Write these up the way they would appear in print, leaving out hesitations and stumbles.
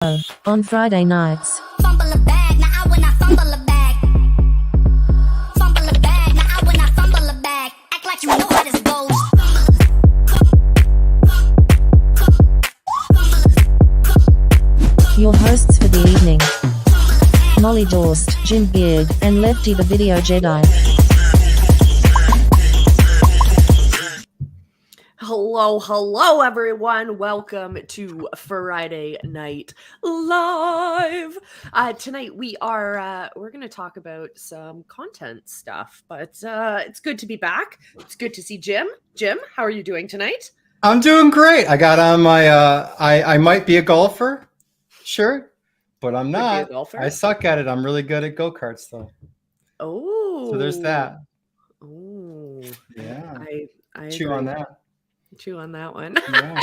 On Friday nights. Fumble a bag, now I when I fumble a bag. Fumble a bag, now I when I fumble a bag. Act like you know how this goes. Your hosts for the evening: Molle Dorst, Jim Beard, and Lefty the Video Jedi. Hello, everyone. Welcome to Friday Night Live. Tonight we're going to talk about some content stuff, but it's good to be back. It's good to see Jim. Jim, how are you doing tonight? I'm doing great. I got on my, I might be a golfer, sure, but I'm Could be a not. golfer. I suck at it. I'm really good at go-karts, though. Oh. So there's that. Oh. Yeah. I Chew agree. on that. Chew on that one. Yeah.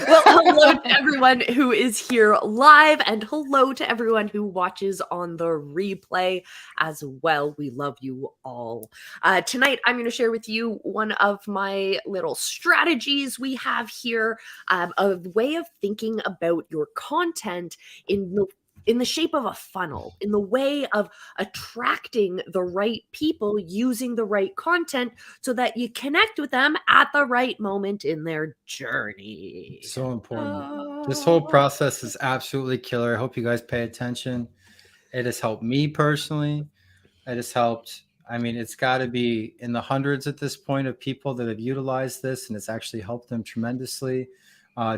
Well, hello to everyone who is here live, and hello to everyone who watches on the replay as well. We love you all. Tonight, I'm going to share with you one of my little strategies we have here, a way of thinking about your content in the shape of a funnel, in the way of attracting the right people using the right content so that you connect with them at the right moment in their journey. So important. This whole process is absolutely killer. I hope you guys pay attention. It has helped me personally. It has helped, it's got to be in the hundreds at this point of people that have utilized this, and it's actually helped them tremendously.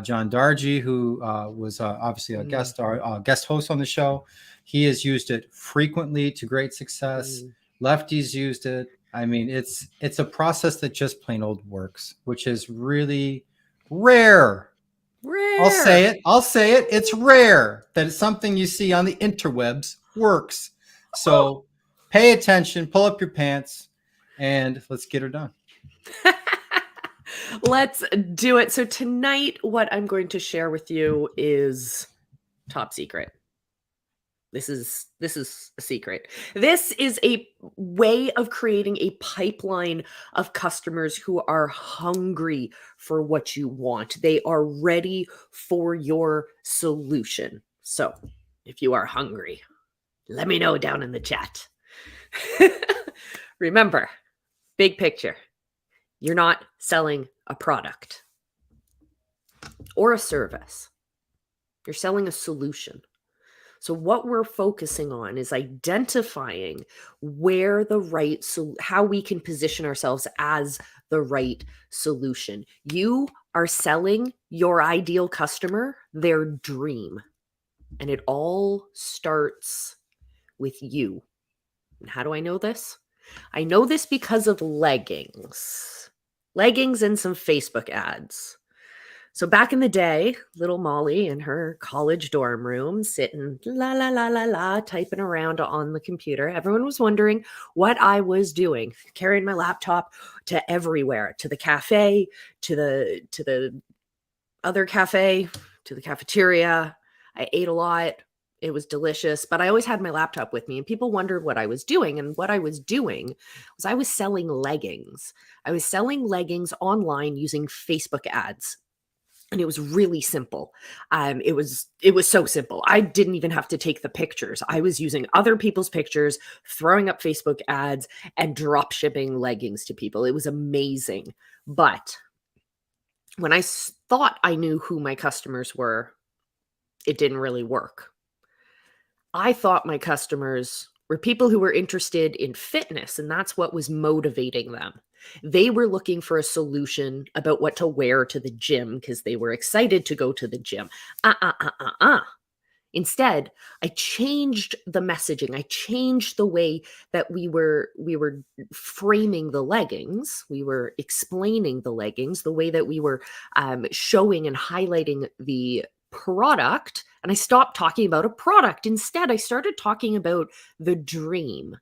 John Dargy, who was obviously a guest host on the show, he has used it frequently to great success. Lefty's used it. It's a process that just plain old works, which is really rare. I'll say it. It's rare that something you see on the interwebs works. So pay attention, pull up your pants, and let's get her done. Let's do it. So tonight, what I'm going to share with you is top secret. This is a secret. This is a way of creating a pipeline of customers who are hungry for what you want. They are ready for your solution. So if you are hungry, let me know down in the chat. Remember, big picture. You're not selling a product or a service. You're selling a solution. So what we're focusing on is identifying where how we can position ourselves as the right solution. You are selling your ideal customer their dream. And it all starts with you. And how do I know this? I know this because of leggings and some Facebook ads. So back in the day, little Molly in her college dorm room, sitting typing around on the computer. Everyone was wondering what I was doing, carrying my laptop to everywhere, to the cafe, to the other cafe, to the cafeteria. I ate a lot. It was delicious, but I always had my laptop with me, and people wondered what I was doing. And what I was doing was I was selling leggings. I was selling leggings online using Facebook ads. And it was really simple. It was so simple. I didn't even have to take the pictures. I was using other people's pictures, throwing up Facebook ads, and drop shipping leggings to people. It was amazing. But when I thought I knew who my customers were, it didn't really work. I thought my customers were people who were interested in fitness, and that's what was motivating them. They were looking for a solution about what to wear to the gym because they were excited to go to the gym. Instead, I changed the messaging. I changed the way that we were framing the leggings. We were explaining the leggings, the way that we were showing and highlighting the product. And I stopped talking about a product. Instead, I started talking about the dream.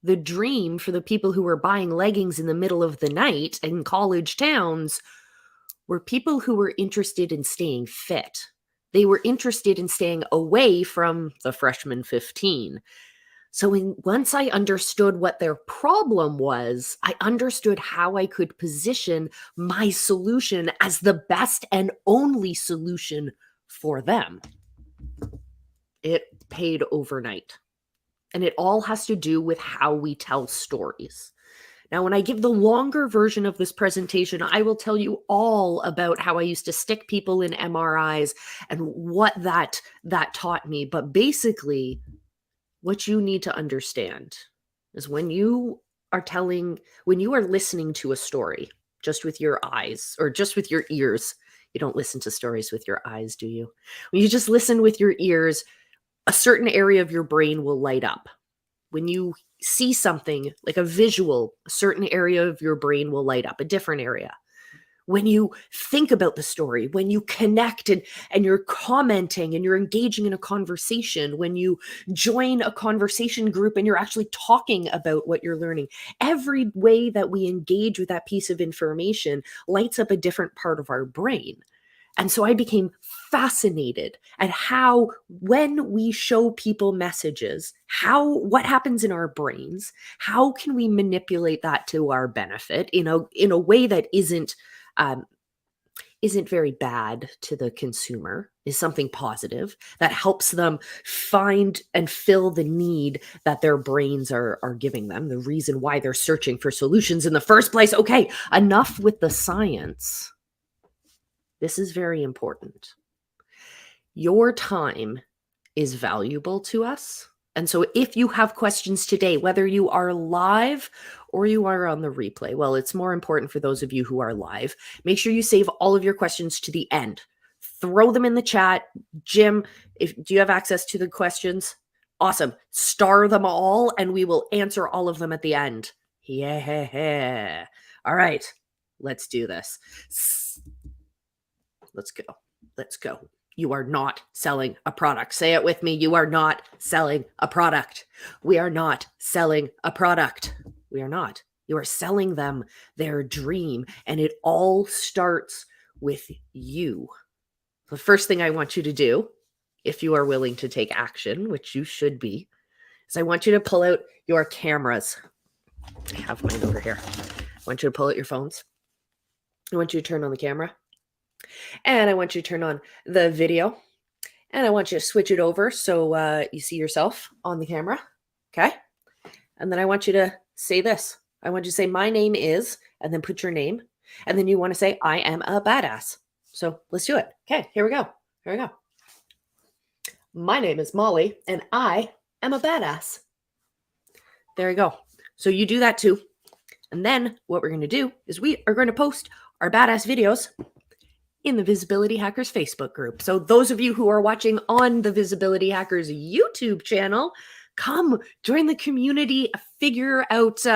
The dream for the people who were buying leggings in the middle of the night in college towns were people who were interested in staying fit. They were interested in staying away from the freshman 15. So once I understood what their problem was, I understood how I could position my solution as the best and only solution for them. It paid overnight. And it all has to do with how we tell stories. Now, when I give the longer version of this presentation, I will tell you all about how I used to stick people in MRIs and what that taught me. But basically, what you need to understand is when you are listening to a story just with your eyes or just with your ears, you don't listen to stories with your eyes, do you? When you just listen with your ears, a certain area of your brain will light up. When you see something like a visual, a certain area of your brain will light up, a different area. When you think about the story, when you connect and you're commenting and you're engaging in a conversation, when you join a conversation group and you're actually talking about what you're learning, every way that we engage with that piece of information lights up a different part of our brain. And so I became fascinated at how, when we show people messages, what happens in our brains, how can we manipulate that to our benefit in a way that isn't very bad to the consumer, is something positive that helps them find and fill the need that their brains are giving them, the reason why they're searching for solutions in the first place. Okay, enough with the science. This is very important. Your time is valuable to us. And so if you have questions today, whether you are live or you are on the replay, well, it's more important for those of you who are live. Make sure you save all of your questions to the end. Throw them in the chat. Jim, do you have access to the questions? Awesome. Star them all and we will answer all of them at the end. Yeah. All right. Let's do this. Let's go. You are not selling a product. Say it with me. You are not selling a product. We are not selling a product. We are not. You are selling them their dream. And it all starts with you. The first thing I want you to do, if you are willing to take action, which you should be, is I want you to pull out your cameras. I have mine over here. I want you to pull out your phones. I want you to turn on the camera. And I want you to turn on the video. And I want you to switch it over so you see yourself on the camera. Okay? And then I want you to say this. I want you to say, my name is, and then put your name. And then you want to say, I am a badass. So let's do it. Okay, here we go. My name is Molly, and I am a badass. There you go. So you do that too. And then what we're going to do is we are going to post our badass videos in the Visibility Hackers Facebook group. So those of you who are watching on the Visibility Hackers YouTube channel, come join the community, go over to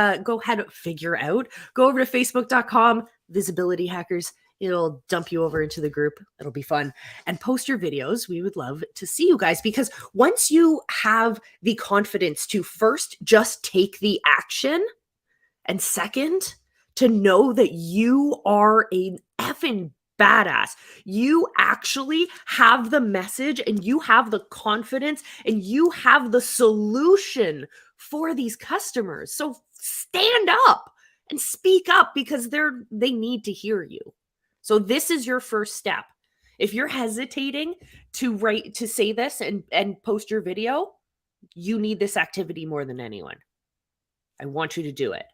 facebook.com, Visibility Hackers. It'll dump you over into the group. It'll be fun. And post your videos. We would love to see you guys, because once you have the confidence to first just take the action, and second, to know that you are an effing badass. You actually have the message and you have the confidence and you have the solution for these customers. So stand up and speak up, because they need to hear you. So this is your first step. If you're hesitating to say this and post your video, you need this activity more than anyone. I want you to do it.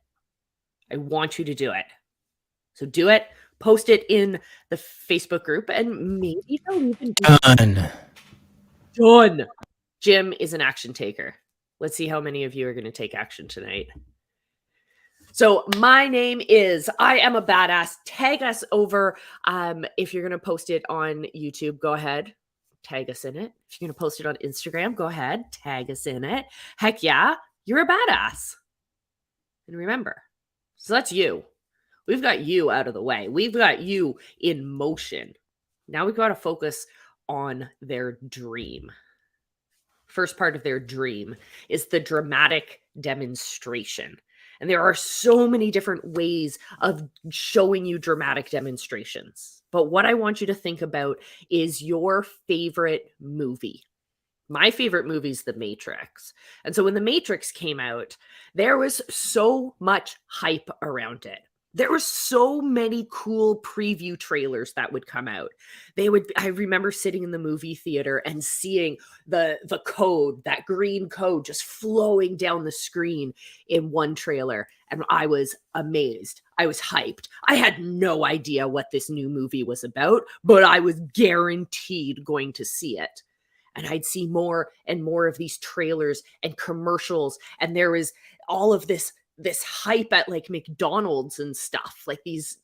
So do it. Post it in the Facebook group, and maybe they'll even Done. Done. Jim is an action taker. Let's see how many of you are going to take action tonight. So my name is, I am a badass. Tag us over. If you're going to post it on YouTube, go ahead. Tag us in it. If you're going to post it on Instagram, go ahead. Tag us in it. Heck yeah, you're a badass. And remember, so that's you. We've got you out of the way. We've got you in motion. Now we've got to focus on their dream. First part of their dream is the dramatic demonstration. And there are so many different ways of showing you dramatic demonstrations. But what I want you to think about is your favorite movie. My favorite movie is The Matrix. And so when The Matrix came out, there was so much hype around it. There were so many cool preview trailers that would come out. I remember sitting in the movie theater and seeing the code, that green code just flowing down the screen in one trailer. And I was amazed. I was hyped. I had no idea what this new movie was about, but I was guaranteed going to see it. And I'd see more and more of these trailers and commercials. And there was all of this hype at like McDonald's and stuff, like these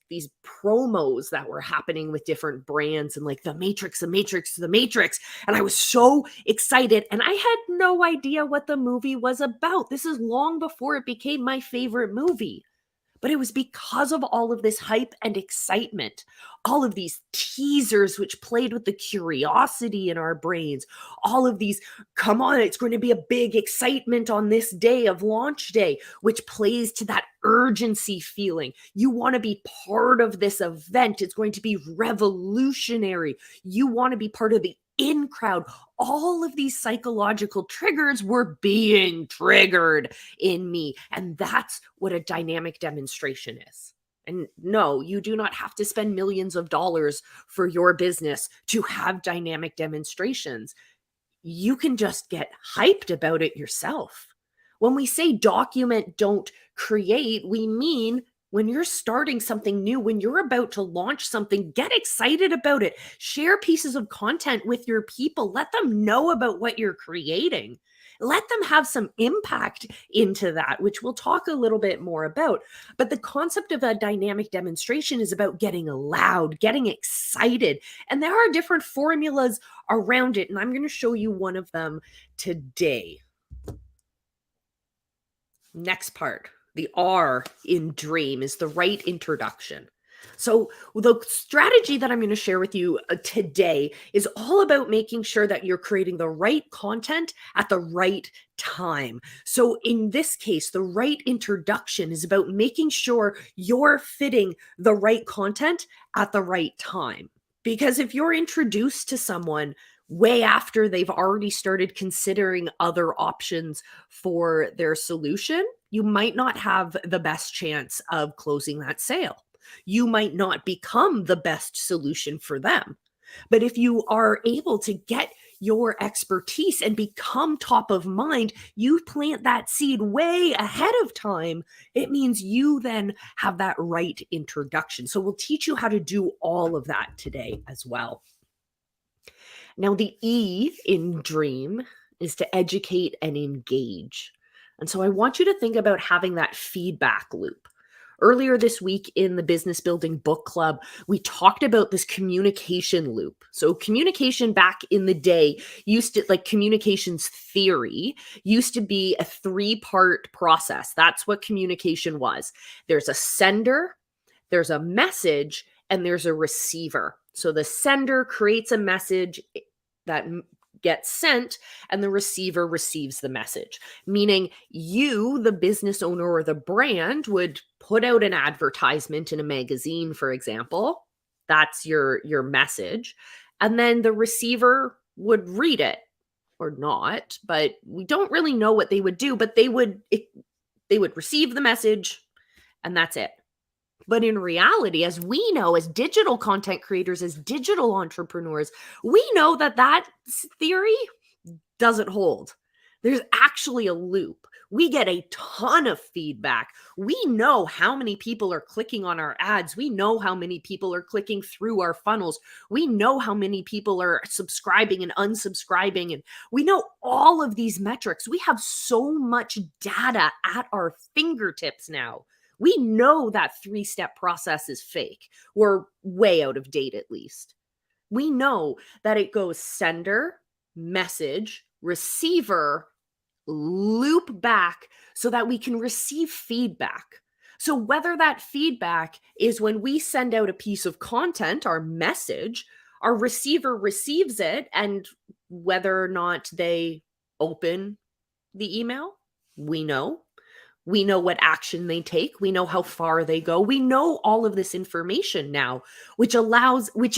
promos that were happening with different brands and like the Matrix. And I was so excited and I had no idea what the movie was about. This is long before it became my favorite movie. But it was because of all of this hype and excitement, all of these teasers, which played with the curiosity in our brains, all of these, come on, it's going to be a big excitement on this day of launch day, which plays to that urgency feeling. You want to be part of this event. It's going to be revolutionary. You want to be part of the in crowd. All of these psychological triggers were being triggered in me. And that's what a dynamic demonstration is. And no, you do not have to spend millions of dollars for your business to have dynamic demonstrations. You can just get hyped about it yourself. When we say document, don't create, we mean when you're starting something new, when you're about to launch something, get excited about it. Share pieces of content with your people. Let them know about what you're creating. Let them have some impact into that, which we'll talk a little bit more about. But the concept of a dynamic demonstration is about getting loud, getting excited. And there are different formulas around it. And I'm going to show you one of them today. Next part. The R in dream is the right introduction. So the strategy that I'm going to share with you today is all about making sure that you're creating the right content at the right time. So in this case, the right introduction is about making sure you're fitting the right content at the right time. Because if you're introduced to someone way after they've already started considering other options for their solution, you might not have the best chance of closing that sale. You might not become the best solution for them. But if you are able to get your expertise and become top of mind, you plant that seed way ahead of time. It means you then have that right introduction. So we'll teach you how to do all of that today as well. Now, the E in dream is to educate and engage. And so I want you to think about having that feedback loop. Earlier this week in the Business Building Book Club, we talked about this communication loop. So communication back in the day used to, like communications theory, used to be a 3-part process. That's what communication was. There's a sender, there's a message, and there's a receiver. So the sender creates a message that gets sent and the receiver receives the message, meaning you, the business owner or the brand, would put out an advertisement in a magazine, for example. That's your message. And then the receiver would read it or not, but we don't really know what they would do, but they would receive the message and that's it. But in reality, as we know, as digital content creators, as digital entrepreneurs, we know that theory doesn't hold. There's actually a loop. We get a ton of feedback. We know how many people are clicking on our ads. We know how many people are clicking through our funnels. We know how many people are subscribing and unsubscribing. And we know all of these metrics. We have so much data at our fingertips now. We know that 3-step process is fake or way out of date, at least. We know that it goes sender, message, receiver, loop back so that we can receive feedback. So whether that feedback is when we send out a piece of content, our message, our receiver receives it, and whether or not they open the email, we know. We know what action they take. We know how far they go. We know all of this information now, which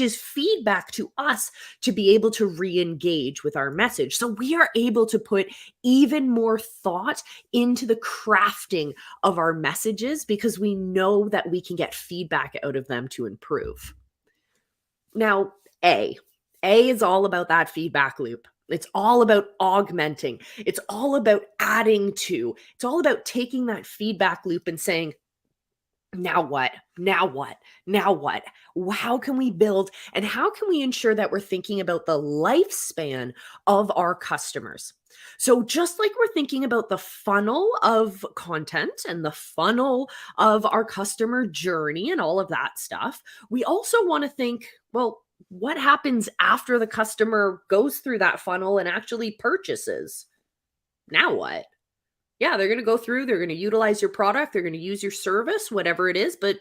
is feedback to us to be able to re-engage with our message. So we are able to put even more thought into the crafting of our messages because we know that we can get feedback out of them to improve. Now, A is all about that feedback loop. It's all about augmenting. It's all about adding to. It's all about taking that feedback loop and saying, now what? Now what? Now what? How can we build and how can we ensure that we're thinking about the lifespan of our customers? So just like we're thinking about the funnel of content and the funnel of our customer journey and all of that stuff, we also want to think, well, what happens after the customer goes through that funnel and actually purchases? Now what? Yeah, they're going to go through, they're going to utilize your product, they're going to use your service, whatever it is, but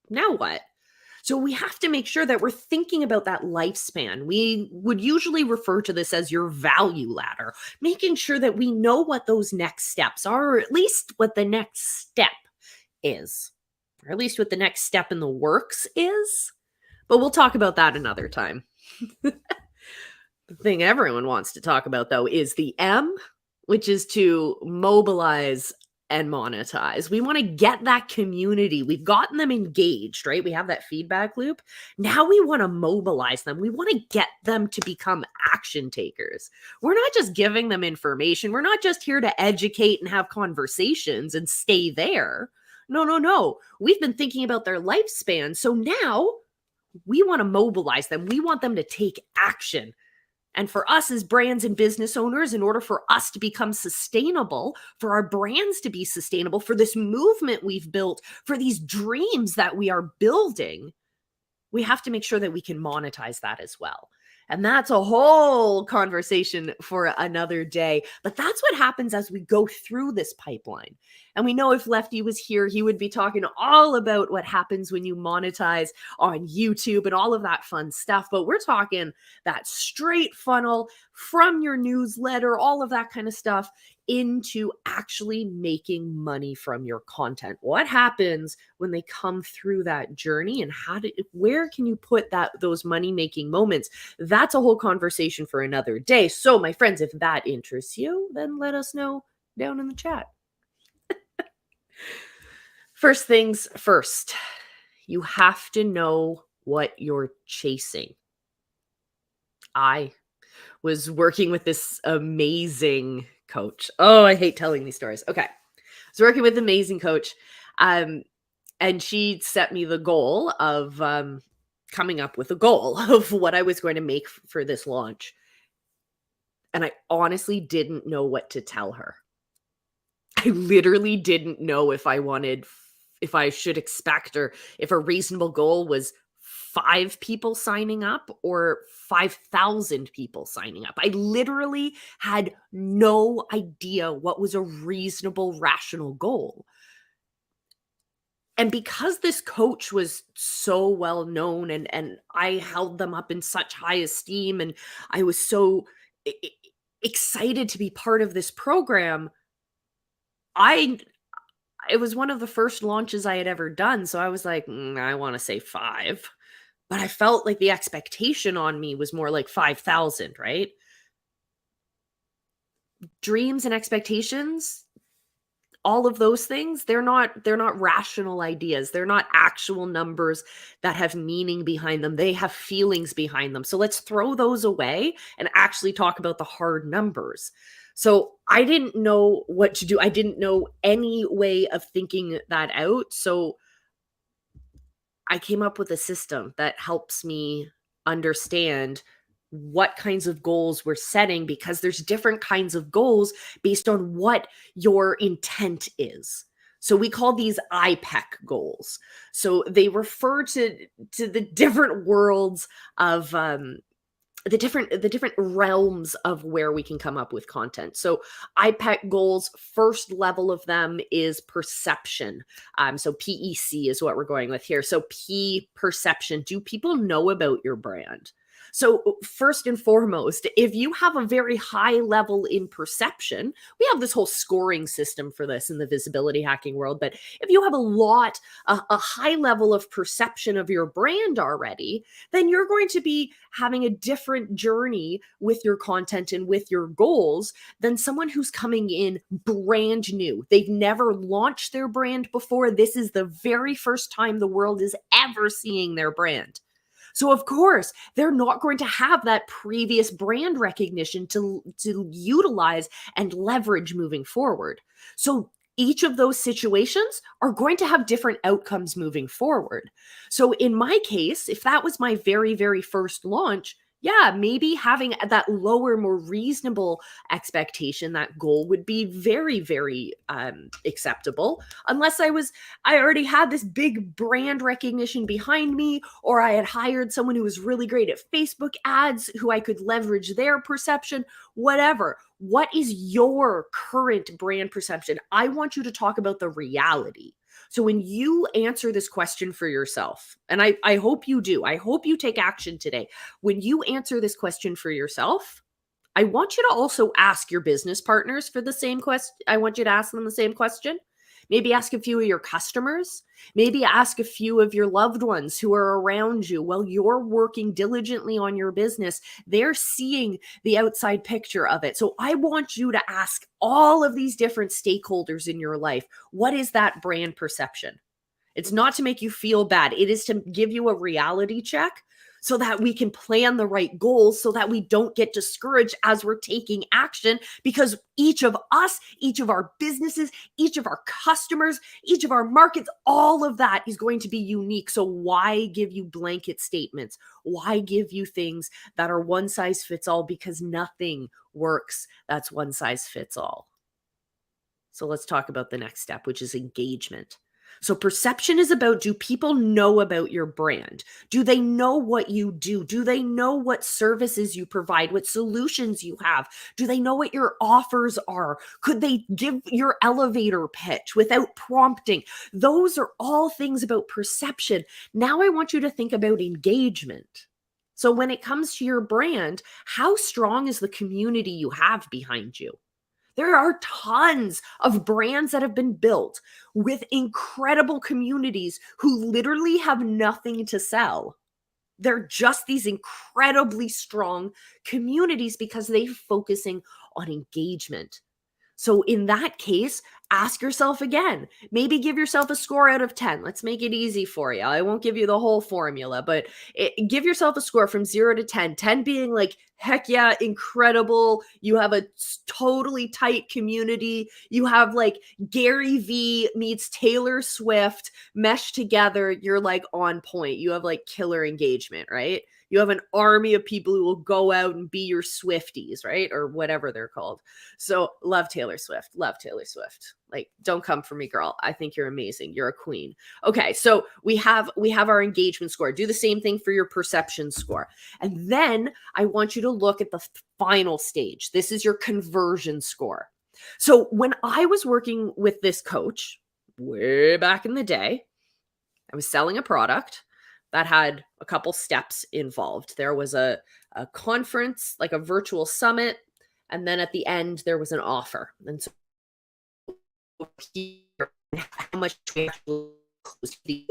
now what? So we have to make sure that we're thinking about that lifespan. We would usually refer to this as your value ladder, making sure that we know what those next steps are, or at least what the next step is, or at least what the next step in the works is. But we'll talk about that another time. The thing everyone wants to talk about, though, is the M, which is to mobilize and monetize. We want to get that community. We've gotten them engaged, right? We have that feedback loop. Now we want to mobilize them. We want to get them to become action takers. We're not just giving them information. We're not just here to educate and have conversations and stay there. No. We've been thinking about their lifespan. So now we want to mobilize them. We want them to take action. And for us as brands and business owners, in order for us to become sustainable, for our brands to be sustainable, for this movement we've built, for these dreams that we are building, we have to make sure that we can monetize that as well. And that's a whole conversation for another day. But that's what happens as we go through this pipeline. And we know if Lefty was here, he would be talking all about what happens when you monetize on YouTube and all of that fun stuff. But we're talking that straight funnel from your newsletter, all of that kind of stuff, into actually making money from your content. What happens when they come through that journey, and where can you put those money-making moments? That's a whole conversation for another day. So, my friends, if that interests you, then let us know down in the chat. First things first, you have to know what you're chasing. I was working with this amazing coach. Oh, I hate telling these stories. Okay. I was working with an amazing coach. And she set me the goal of coming up with a goal of what I was going to make for this launch. And I honestly didn't know what to tell her. I literally didn't know if I should expect, or if a reasonable goal was 5 people signing up or 5,000 people signing up. I literally had no idea what was a reasonable, rational goal. And because this coach was so well known and I held them up in such high esteem, and I was so excited to be part of this program, it was one of the first launches I had ever done. So I was like, I want to say 5. But I felt like the expectation on me was more like 5,000, right? Dreams and expectations, all of those things, they're not rational ideas. They're not actual numbers that have meaning behind them. They have feelings behind them. So let's throw those away and actually talk about the hard numbers. So I didn't know what to do. I didn't know any way of thinking that out. So I came up with a system that helps me understand what kinds of goals we're setting, because there's different kinds of goals based on what your intent is. So we call these IPEC goals. So they refer to the different worlds of the different realms of where we can come up with content. So IPEC goals, first level of them is perception. So PEC is what we're going with here. So P, perception. Do people know about your brand? So first and foremost, if you have a very high level in perception, we have this whole scoring system for this in the visibility hacking world, but if you have a high level of perception of your brand already, then you're going to be having a different journey with your content and with your goals than someone who's coming in brand new. They've never launched their brand before. This is the very first time the world is ever seeing their brand. So of course, they're not going to have that previous brand recognition to utilize and leverage moving forward. So each of those situations are going to have different outcomes moving forward. So in my case, if that was my very, very first launch, yeah, maybe having that lower, more reasonable expectation, that goal would be very, very acceptable, unless I already had this big brand recognition behind me, or I had hired someone who was really great at Facebook ads who I could leverage their perception, whatever. What is your current brand perception? I want you to talk about the reality. So when you answer this question for yourself, and I hope you do, I hope you take action today. When you answer this question for yourself, I want you to also ask your business partners for the same question. I want you to ask them the same question. Maybe ask a few of your customers. Maybe ask a few of your loved ones who are around you while you're working diligently on your business. They're seeing the outside picture of it. So I want you to ask all of these different stakeholders in your life, what is that brand perception? It's not to make you feel bad. It is to give you a reality check so that we can plan the right goals, so that we don't get discouraged as we're taking action, because each of us, each of our businesses, each of our customers, each of our markets, all of that is going to be unique. So why give you blanket statements? Why give you things that are one size fits all? Because nothing works that's one size fits all. So let's talk about the next step, which is engagement. So perception is about, do people know about your brand? Do they know what you do? Do they know what services you provide, what solutions you have? Do they know what your offers are? Could they give your elevator pitch without prompting? Those are all things about perception. Now I want you to think about engagement. So when it comes to your brand, how strong is the community you have behind you? There are tons of brands that have been built with incredible communities who literally have nothing to sell. They're just these incredibly strong communities because they're focusing on engagement. So in that case, ask yourself again, maybe give yourself a score out of 10. Let's make it easy for you. I won't give you the whole formula, but give yourself a score from 0 to 10, 10 being like, heck yeah, incredible. You have a totally tight community. You have like Gary V meets Taylor Swift meshed together. You're like on point. You have like killer engagement, right? You have an army of people who will go out and be your Swifties, right? Or whatever they're called. So love Taylor Swift. Love Taylor Swift. Like, don't come for me, girl. I think you're amazing. You're a queen. Okay, so we have our engagement score. Do the same thing for your perception score. And then I want you to look at the final stage. This is your conversion score. So when I was working with this coach way back in the day, I was selling a product that had a couple steps involved. There was a conference, like a virtual summit, and then at the end, there was an offer. And so here, how much we actually closed the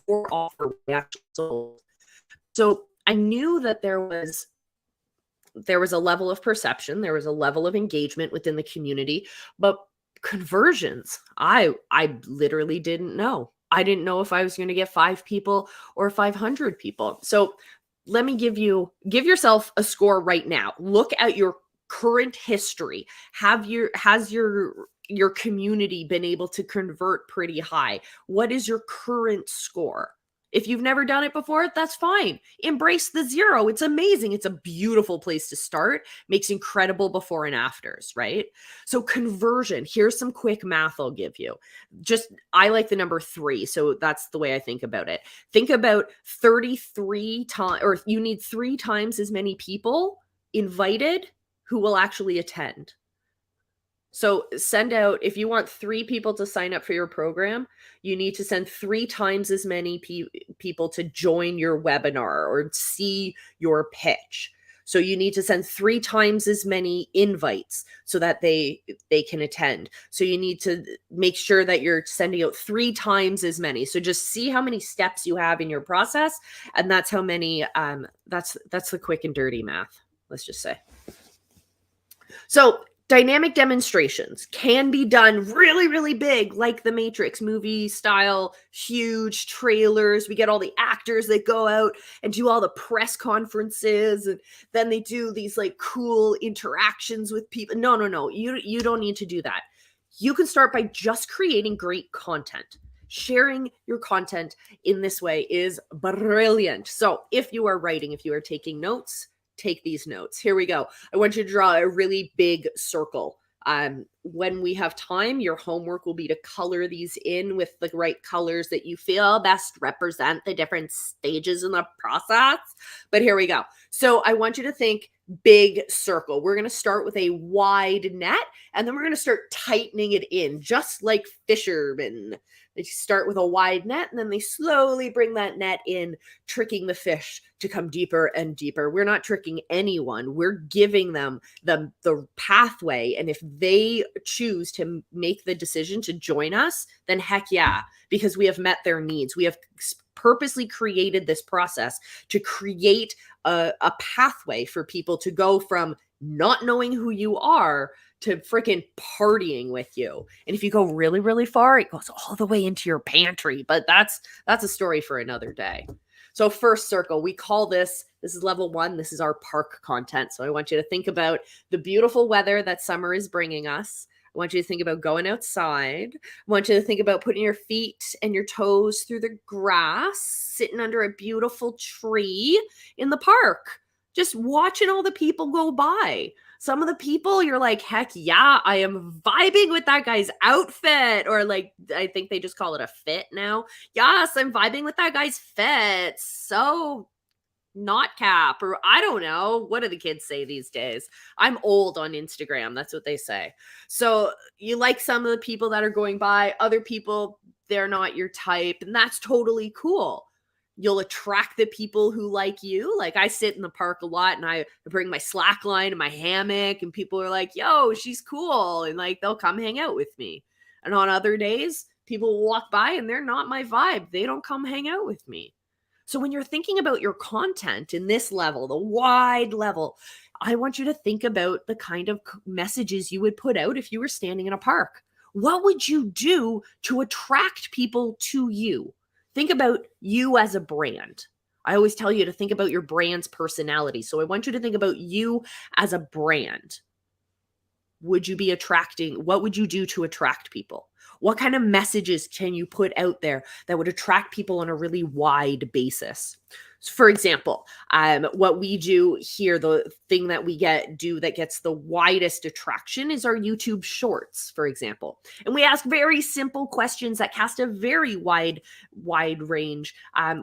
offer we actually sold. So I knew that there was a level of perception, there was a level of engagement within the community, but conversions, I literally didn't know. I didn't know if I was going to get 5 people or 500 people. So let me give yourself a score right now. Look at your current history. Has your community been able to convert pretty high? What is your current score? If you've never done it before, that's fine. Embrace the 0. It's amazing. It's a beautiful place to start. Makes incredible before and afters, right? So conversion, here's some quick math I'll give you. I like the number 3. So that's the way I think about it. Think about 33 times, or you need 3 times as many people invited who will actually attend. So send out, if you want 3 people to sign up for your program, you need to send 3 times as many people to join your webinar or see your pitch. So you need to send 3 times as many invites so that they can attend. So you need to make sure that you're sending out 3 times as many. So just see how many steps you have in your process, and that's how many that's the quick and dirty math, let's just say. So dynamic demonstrations can be done really, really big, like the Matrix movie style, huge trailers. We get all the actors that go out and do all the press conferences, and then they do these like cool interactions with people. No. You don't need to do that. You can start by just creating great content. Sharing your content in this way is brilliant. So if you are writing, if you are taking notes, take these notes. Here we go. I want you to draw a really big circle. When we have time, your homework will be to color these in with the right colors that you feel best represent the different stages in the process. But here we go. So I want you to think big circle. We're going to start with a wide net, and then we're going to start tightening it in, just like fishermen. They start with a wide net, and then they slowly bring that net in, tricking the fish to come deeper and deeper. We're not tricking anyone. We're giving them the pathway. And if they choose to make the decision to join us, then heck yeah, because we have met their needs. We have purposely created this process to create a pathway for people to go from not knowing who you are to freaking partying with you. And if you go really, really far, it goes all the way into your pantry. But that's a story for another day. So first circle, we call this is level 1. This is our park content. So I want you to think about the beautiful weather that summer is bringing us. I want you to think about going outside. I want you to think about putting your feet and your toes through the grass, sitting under a beautiful tree in the park, just watching all the people go by. Some of the people you're like, heck yeah, I am vibing with that guy's outfit. Or like, I think they just call it a fit now. Yes, I'm vibing with that guy's fit. So not cap, or I don't know. What do the kids say these days? I'm old on Instagram. That's what they say. So you like some of the people that are going by, other people, they're not your type, and that's totally cool. You'll attract the people who like you. Like I sit in the park a lot and I bring my slack line and my hammock, and people are like, yo, she's cool. And like, they'll come hang out with me. And on other days, people will walk by and they're not my vibe. They don't come hang out with me. So when you're thinking about your content in this level, the wide level, I want you to think about the kind of messages you would put out if you were standing in a park. What would you do to attract people to you? Think about you as a brand. I always tell you to think about your brand's personality. So I want you to think about you as a brand. Would you be attracting? What would you do to attract people? What kind of messages can you put out there that would attract people on a really wide basis? So for example, what we do here, the thing that we do that gets the widest attraction is our YouTube shorts, for example. And we ask very simple questions that cast a very wide range.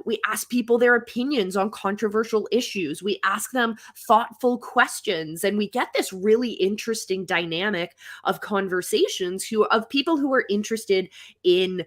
We ask people their opinions on controversial issues. We ask them thoughtful questions, and we get this really interesting dynamic of conversations of people who are interested in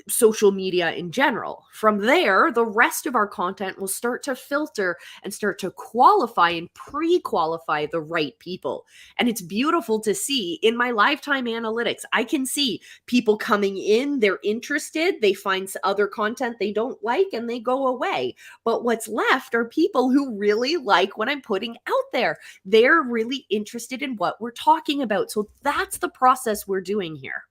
social media in general. From there, the rest of our content will start to filter and start to qualify and pre-qualify the right people. And it's beautiful to see in my lifetime analytics. I can see people coming in, they're interested, they find other content they don't like, and they go away. But what's left are people who really like what I'm putting out there. They're really interested in what we're talking about. So that's the process we're doing here.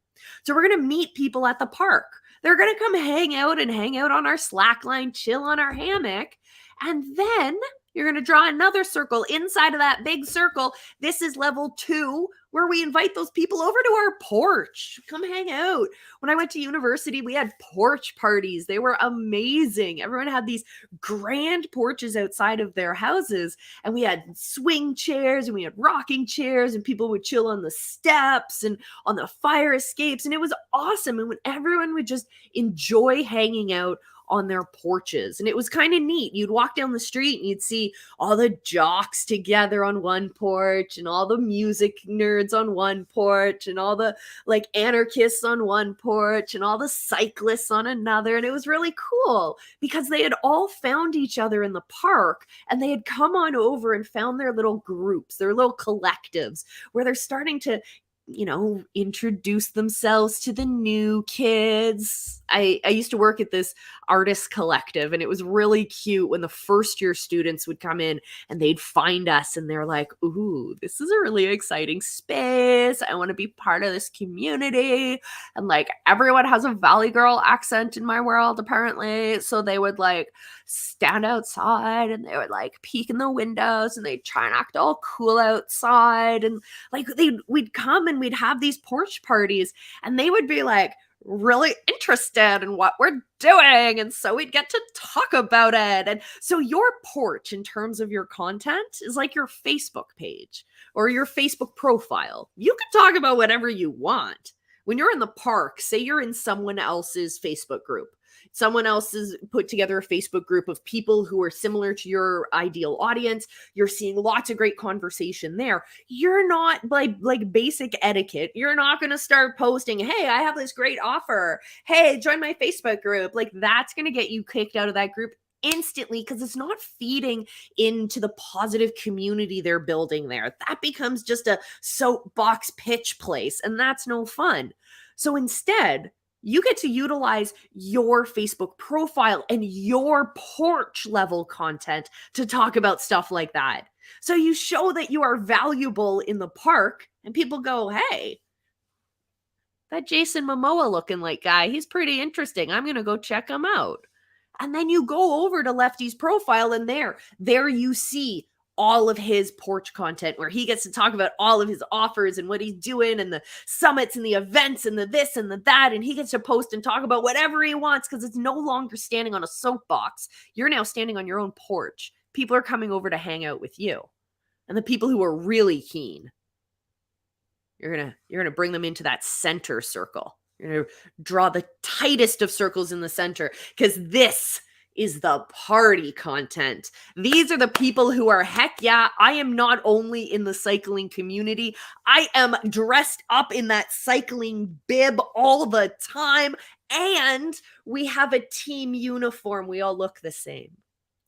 So we're going to meet people at the park. They're going to come hang out on our slack line, chill on our hammock. And then you're going to draw another circle inside of that big circle. This is level 2, where we invite those people over to our porch. Come hang out. When I went to university, we had porch parties. They were amazing. Everyone had these grand porches outside of their houses. And we had swing chairs and we had rocking chairs, and people would chill on the steps and on the fire escapes. And it was awesome. And when everyone would just enjoy hanging out on their porches. And it was kind of neat. You'd walk down the street and you'd see all the jocks together on one porch and all the music nerds on one porch and all the like anarchists on one porch and all the cyclists on another. And it was really cool because they had all found each other in the park and they had come on over and found their little groups, their little collectives where they're starting to, you know, introduce themselves to the new kids. I used to work at this artist collective, and it was really cute when the first year students would come in and they'd find us and they're like, ooh, this is a really exciting space. I want to be part of this community. And like everyone has a Valley Girl accent in my world, apparently. So they would like stand outside and they would like peek in the windows and they'd try and act all cool outside. And like we'd come and we'd have these porch parties and they would be like really interested in what we're doing. And so we'd get to talk about it. And so your porch in terms of your content is like your Facebook page or your Facebook profile. You can talk about whatever you want. When you're in the park, say you're in someone else's Facebook group. Someone else has put together a Facebook group of people who are similar to your ideal audience. You're seeing lots of great conversation there. You're not like basic etiquette. You're not going to start posting, hey, I have this great offer. Hey, join my Facebook group. Like that's going to get you kicked out of that group instantly because it's not feeding into the positive community they're building there. That becomes just a soapbox pitch place, and that's no fun. So instead, you get to utilize your Facebook profile and your porch level content to talk about stuff like that. So you show that you are valuable in the park and people go, hey, that Jason Momoa looking like guy, he's pretty interesting. I'm going to go check him out. And then you go over to Lefty's profile and there you see all of his porch content where he gets to talk about all of his offers and what he's doing and the summits and the events and the this and the that. And he gets to post and talk about whatever he wants because it's no longer standing on a soapbox. You're now standing on your own porch. People are coming over to hang out with you. And the people who are really keen, you're gonna bring them into that center circle. You're going to draw the tightest of circles in the center because this is the party content. These are the people who are, heck yeah, I am not only in the cycling community, I am dressed up in that cycling bib all the time, and we have a team uniform. We all look the same.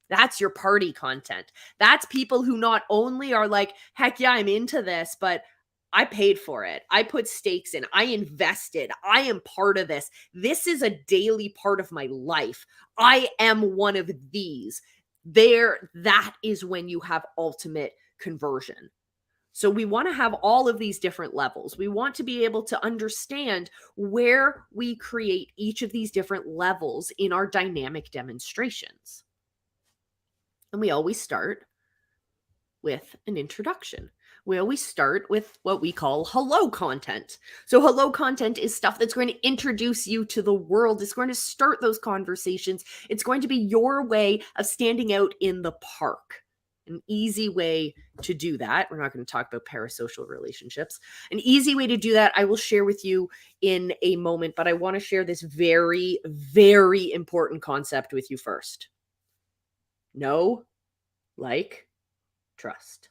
That's your party content. That's people who not only are like, heck yeah, I'm into this, but I paid for it. I put stakes in. I invested. I am part of this. This is a daily part of my life. I am one of these. That is when you have ultimate conversion. So we want to have all of these different levels. We want to be able to understand where we create each of these different levels in our dynamic demonstrations. And we always start with an introduction. We always start with what we call hello content. So hello content is stuff that's going to introduce you to the world. It's going to start those conversations. It's going to be your way of standing out in the park. An easy way to do that. We're not going to talk about parasocial relationships. An easy way to do that I will share with you in a moment, but I want to share this very, very important concept with you first. Know, like, trust.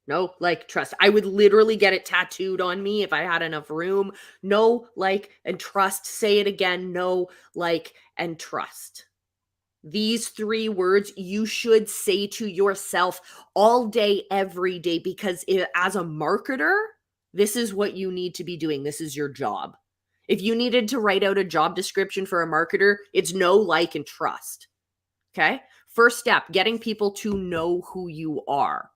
Know, like, trust. I would literally get it tattooed on me if I had enough room. Know, like, and trust. Say it again. Know, like, and trust. These 3 words you should say to yourself all day, every day, because as a marketer, this is what you need to be doing. This is your job. If you needed to write out a job description for a marketer, it's know, like, and trust. Okay? First step, getting people to know who you are.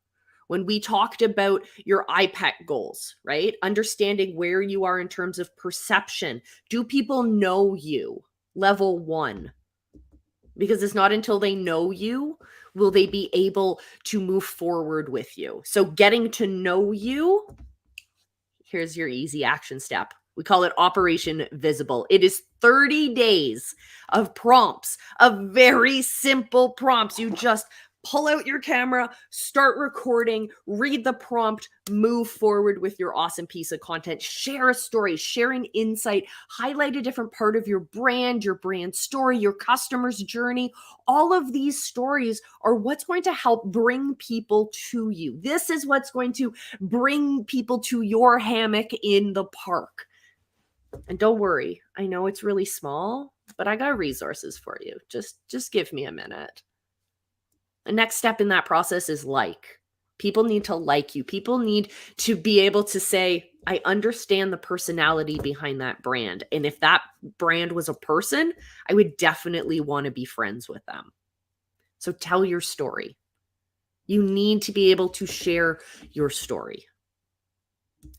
When we talked about your IPEC goals, right? Understanding where you are in terms of perception. Do people know you? Level 1. Because it's not until they know you will they be able to move forward with you. So getting to know you, here's your easy action step. We call it Operation Visible. It is 30 days of prompts, of very simple prompts. You just pull out your camera, start recording, read the prompt, move forward with your awesome piece of content, share a story, share an insight, highlight a different part of your brand story, your customer's journey. All of these stories are what's going to help bring people to you. This is what's going to bring people to your hammock in the park. And don't worry, I know it's really small, but I got resources for you. Just give me a minute. The next step in that process is like. People need to like you. People need to be able to say, I understand the personality behind that brand. And if that brand was a person, I would definitely want to be friends with them. So tell your story. You need to be able to share your story.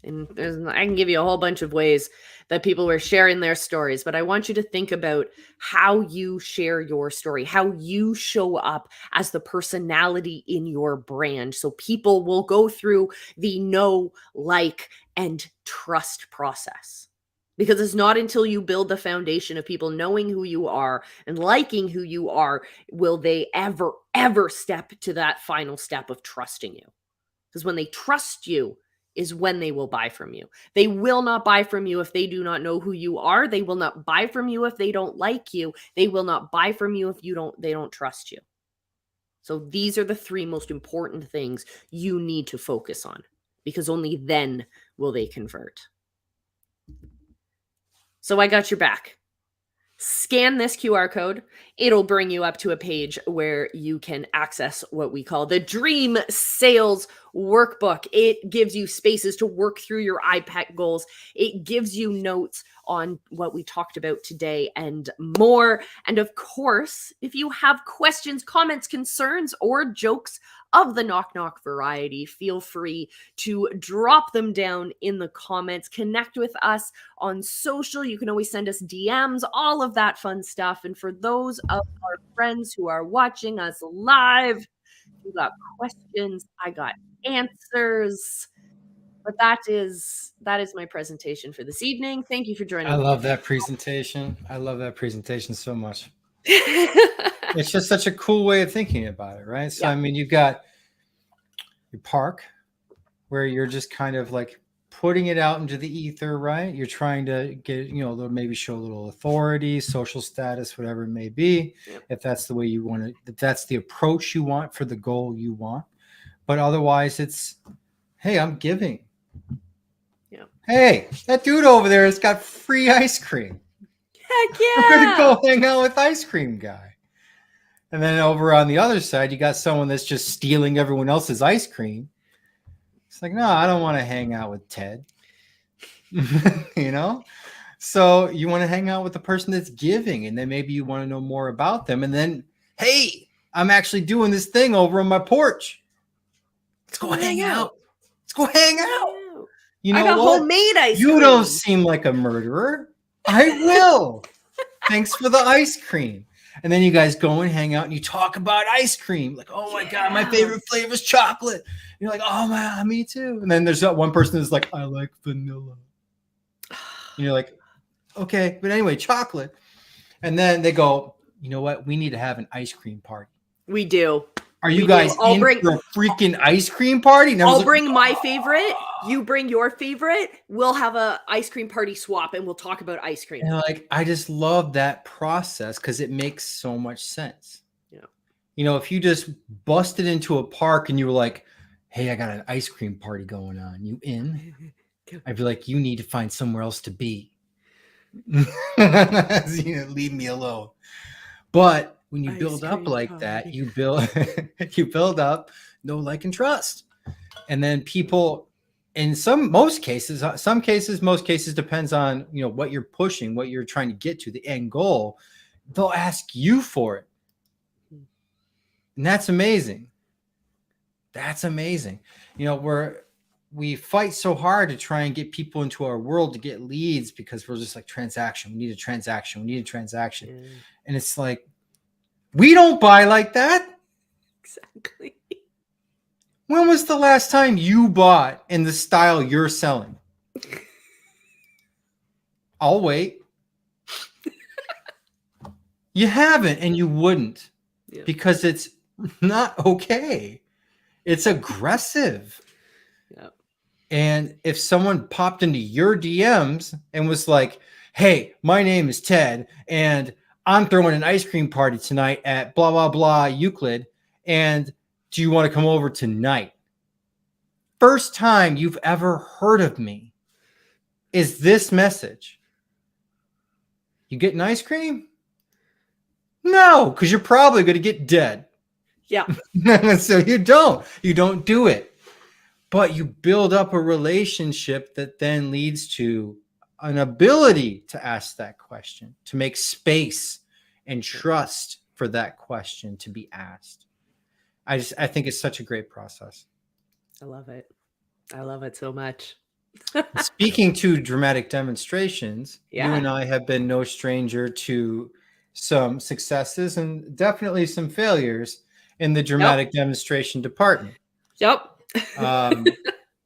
And I can give you a whole bunch of ways that people were sharing their stories, but I want you to think about how you share your story, how you show up as the personality in your brand. So people will go through the know, like, and trust process. Because it's not until you build the foundation of people knowing who you are and liking who you are, will they ever step to that final step of trusting you. Because when they trust you, is when they will buy from you. They will not buy from you if they do not know who you are. They will not buy from you if they don't like you. They will not buy from you if they don't trust you. So these are the 3 most important things you need to focus on, because only then will they convert. So I got your back. Scan this QR code. It'll bring you up to a page where you can access what we call the Dream Sales Workbook. It gives you spaces to work through your IPEC goals. It gives you notes on what we talked about today and more. And of course, if you have questions, comments, concerns, or jokes of the knock knock variety, feel free to drop them down in the comments. Connect with us on social. You can always send us DMs, all of that fun stuff. And for those of our friends who are watching us live, you got questions, I got answers. But that is my presentation for this evening. Thank you for joining I me. love that presentation. I love that presentation so much. It's just such a cool way of thinking about it, right? So, Yeah. I mean, you've got your park where you're just kind of like putting it out into the ether, right? You're trying to get, maybe show a little authority, social status, whatever it may be, Yep. if that's the way you want to, if that's the approach you want for the goal you want. But otherwise, it's, hey, I'm giving. Yeah. Hey, that dude over there has got free ice cream. Heck I'm gonna yeah. go hang out with ice cream guy. And then over on the other side, you got someone that's just stealing everyone else's ice cream. It's like, no, I don't want to hang out with Ted. So you want to hang out with the person that's giving, and then maybe you want to know more about them. And then, hey, I'm actually doing this thing over on my porch. Let's go hang out. Let's go hang out. You know I got what? homemade ice cream. You don't seem like a murderer. I will. Thanks for the ice cream. And then you guys go and hang out and you talk about ice cream. Like, oh my God, my favorite flavor is chocolate. And you're like, oh my, me too. And then there's that one person that's like, I like vanilla. And you're like, okay, but anyway, chocolate. And then they go, you know what? We need to have an ice cream party. We do. Are you guys in for a freaking ice cream party? I'll bring my favorite. You bring your favorite. We'll have a ice cream party swap, and we'll talk about ice cream. And like, I just love that process because it makes so much sense. Yeah. If you just busted into a park and you were like, hey, I got an ice cream party going on. You in? I'd be like, you need to find somewhere else to be. Leave me alone. But when you build up like that, you build up know, like, and trust. And then people, in most cases depends on, what you're pushing, what you're trying to get to, the end goal. They'll ask you for it. And that's amazing. That's amazing. We fight so hard to try and get people into our world to get leads because we're just like, transaction. We need a transaction. Yeah. And it's like, we don't buy like that. Exactly. When was the last time you bought in the style you're selling? I'll wait. You haven't, and you wouldn't, because it's not okay. It's aggressive. Yeah. And if someone popped into your DMs and was like, hey, my name is Ted, and I'm throwing an ice cream party tonight at blah, blah, blah, Euclid, and do you want to come over tonight? First time you've ever heard of me is this message. You getting ice cream? No, because you're probably going to get dead. Yeah. So you don't do it. But you build up a relationship that then leads to an ability to ask that question, to make space and trust for that question to be asked. I think it's such a great process. I love it. I love it so much. Speaking to dramatic demonstrations, Yeah. you and I have been no stranger to some successes and definitely some failures in the dramatic demonstration department. Yep.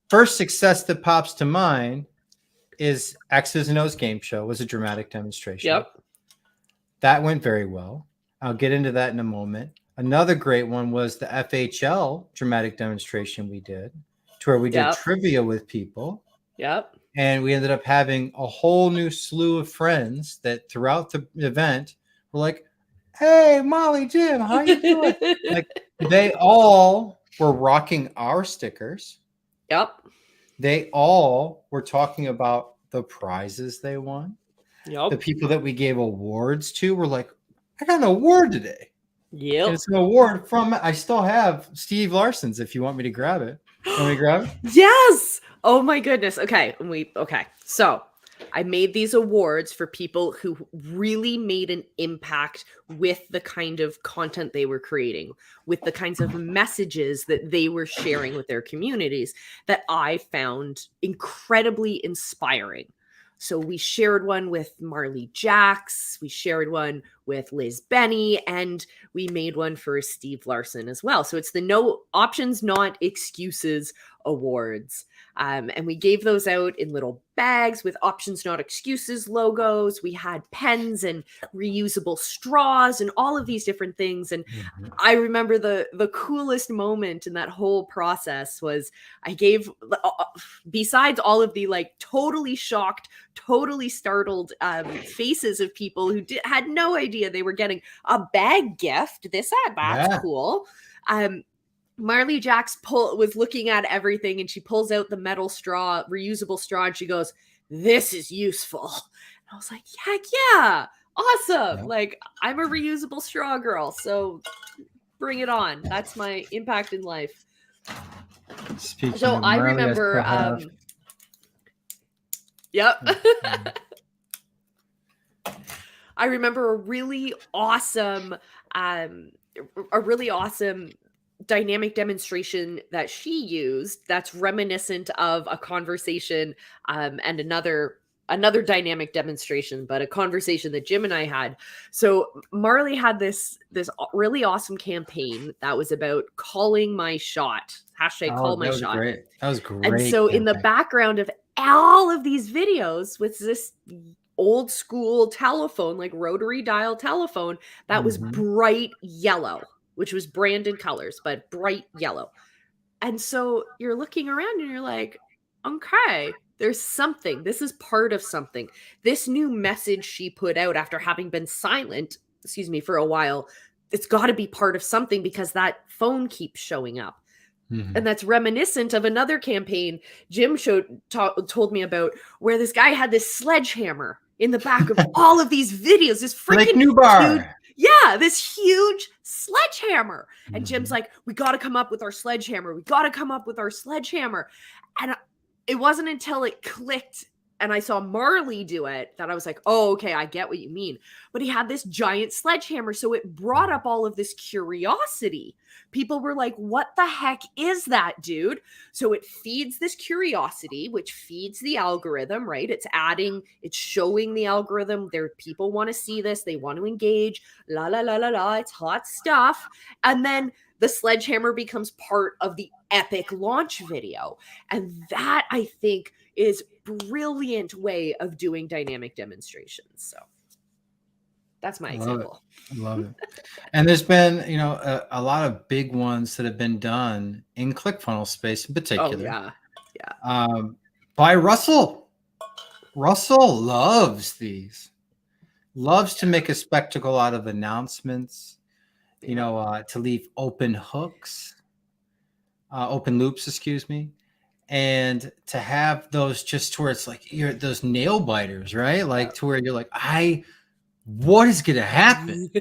First success that pops to mind is X's and O's game show was a dramatic demonstration. Yep. That went very well. I'll get into that in a moment. Another great one was the FHL dramatic demonstration we did, to where we did trivia with people. Yep. And we ended up having a whole new slew of friends that throughout the event were like, hey, Molly, Jim, how you doing? Like, they all were rocking our stickers. Yep. They all were talking about the prizes they won. Yep. The people that we gave awards to were like, I got an award today. Yep. And it's an award from, I still have Steve Larson's if you want me to grab it. Want me to grab it? Yes. Oh my goodness. Okay. So I made these awards for people who really made an impact with the kind of content they were creating, with the kinds of messages that they were sharing with their communities that I found incredibly inspiring. So we shared one with Marley Jax, we shared one with Liz Benny, and we made one for Steve Larson as well. So it's the No Options Not Excuses awards. And we gave those out in little bags with Options Not Excuses logos. We had pens and reusable straws and all of these different things. And I remember the coolest moment in that whole process was I gave, besides all of the like totally shocked, totally startled faces of people who had no idea they were getting a bag gift. That's cool. Marley Jax was looking at everything and she pulls out the metal straw, reusable straw, and she goes, this is useful. And I was like, heck yeah, awesome. Yeah. Like, I'm a reusable straw girl, so bring it on. That's my impact in life. Speaking so of I Marley, remember, I remember a really awesome dynamic demonstration that she used that's reminiscent of a conversation and another dynamic demonstration, but a conversation that Jim and I had. So Marley had this really awesome campaign that was about calling my shot. #call my shot. That was great. And so in the background of all of these videos was this old school telephone, like rotary dial telephone that was bright yellow, which was branded colors, but bright yellow. And so you're looking around and you're like, okay, there's something. This is part of something. This new message she put out after having been silent, for a while, it's got to be part of something because that phone keeps showing up. And that's reminiscent of another campaign Jim told me about, where this guy had this sledgehammer in the back of all of these videos. This freaking new bar. This huge sledgehammer. And Jim's like, we got to come up with our sledgehammer. We got to come up with our sledgehammer. And it wasn't until it clicked and I saw Marley do it that I was like, oh, okay, I get what you mean. But he had this giant sledgehammer. So it brought up all of this curiosity. People were like, what the heck is that, dude? So it feeds this curiosity, which feeds the algorithm, right? It's showing the algorithm. People want to see this. They want to engage. La, la, la, la, la. It's hot stuff. And then the sledgehammer becomes part of the epic launch video. And that, I think, is brilliant way of doing dynamic demonstrations. So That's my I love it. example. I love it. And there's been, a lot of big ones that have been done in ClickFunnels space in Oh particular. yeah. By Russell. Russell loves these. Loves to make a spectacle out of announcements, to leave open hooks, open loops, excuse me, and to have those just to where it's like you're those nail biters, right? Like to where you're like, what is going to happen?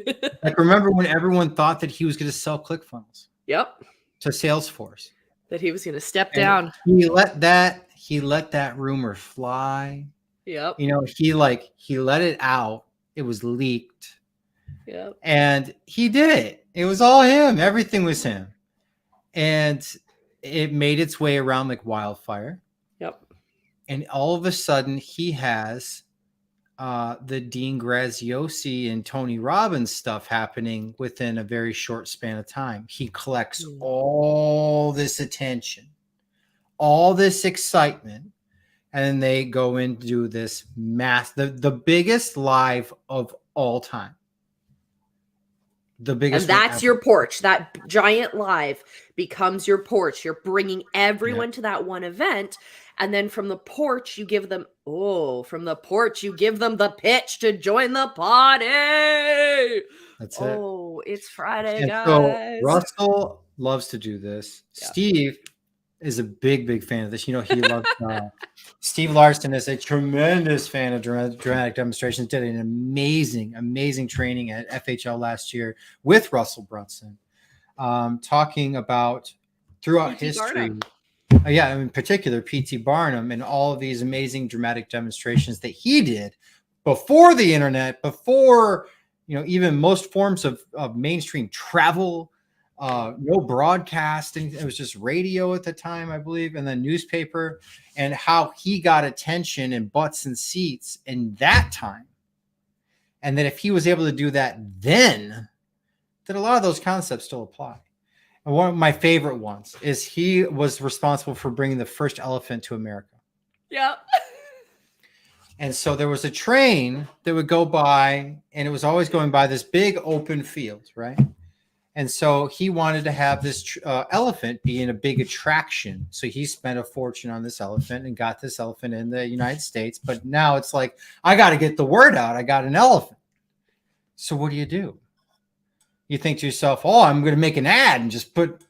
Like, remember when everyone thought that he was going to sell ClickFunnels Yep. to Salesforce? That he was going to step And down. he let that rumor fly. Yep. He let it out. It was leaked. Yep. And he did it. It was all him. Everything was him. And it made its way around like wildfire. Yep. And all of a sudden he has the Dean Graziosi and Tony Robbins stuff happening within a very short span of time. He collects all this attention, all this excitement, and then they go and do this the biggest live of all time. The biggest. And that's your porch. That giant live becomes your porch. You're bringing everyone to that one event. And then from the porch, you give them, the pitch to join the party. That's it. Oh, it's Friday, And guys. so Russell loves to do this. Yeah. Steve is a big fan of this. He loves Steve Larson is a tremendous fan of dramatic demonstrations. Did an amazing training at FHL last year with Russell Brunson, talking about throughout P.T. history. Barnum. In particular, P.T. Barnum and all of these amazing dramatic demonstrations that he did before the internet, before even most forms of mainstream travel. No broadcasting. It was just radio at the time, I believe, and then newspaper, and how he got attention and butts and seats in that time. And that if he was able to do that then, that a lot of those concepts still apply. And one of my favorite ones is he was responsible for bringing the first elephant to America. Yep. And so there was a train that would go by, and it was always going by this big open field, right? And so he wanted to have this elephant be in a big attraction. So he spent a fortune on this elephant and got this elephant in the United States. But now it's like, I got to get the word out. I got an elephant. So what do? You think to yourself, I'm going to make an ad and just put,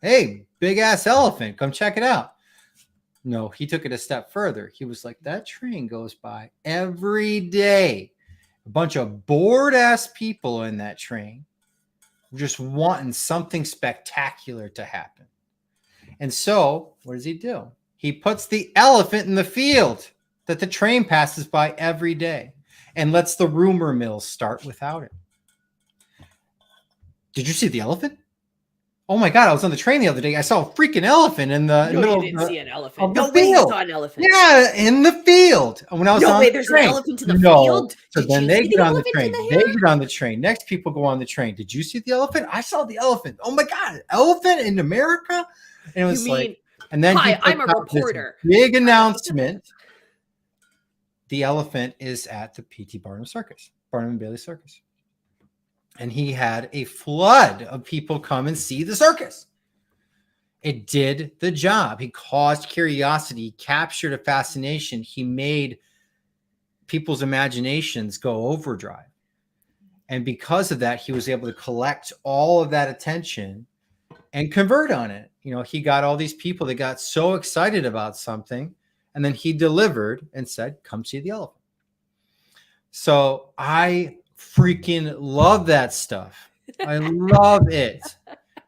hey, big ass elephant, come check it out. No, he took it a step further. He was like, that train goes by every day. A bunch of bored ass people in that train, just wanting something spectacular to happen. And so what does he do? He puts the elephant in the field that the train passes by every day and lets the rumor mill start without it. Did you see the elephant? Oh my God, I was on the train the other day. I saw a freaking elephant in the middle you didn't of see an elephant. the No way you field. saw an elephant. Yeah, in the field. And when I was No on way, the there's train, an elephant in the field. So Did then you they see get the on the elephant train. in the They hair? get on the train. Next people go on the train. Did you see the elephant? I saw the elephant. Oh my God, an elephant in America? And it was and then hi, I'm a reporter. Big announcement. The elephant is at the P.T. Barnum Circus, Barnum and Bailey Circus. And he had a flood of people come and see the circus. It did the job. He caused curiosity, captured a fascination. He made people's imaginations go overdrive. And because of that, he was able to collect all of that attention and convert on it. He got all these people that got so excited about something, and then he delivered and said, come see the elephant. So I freaking love that stuff. I love it.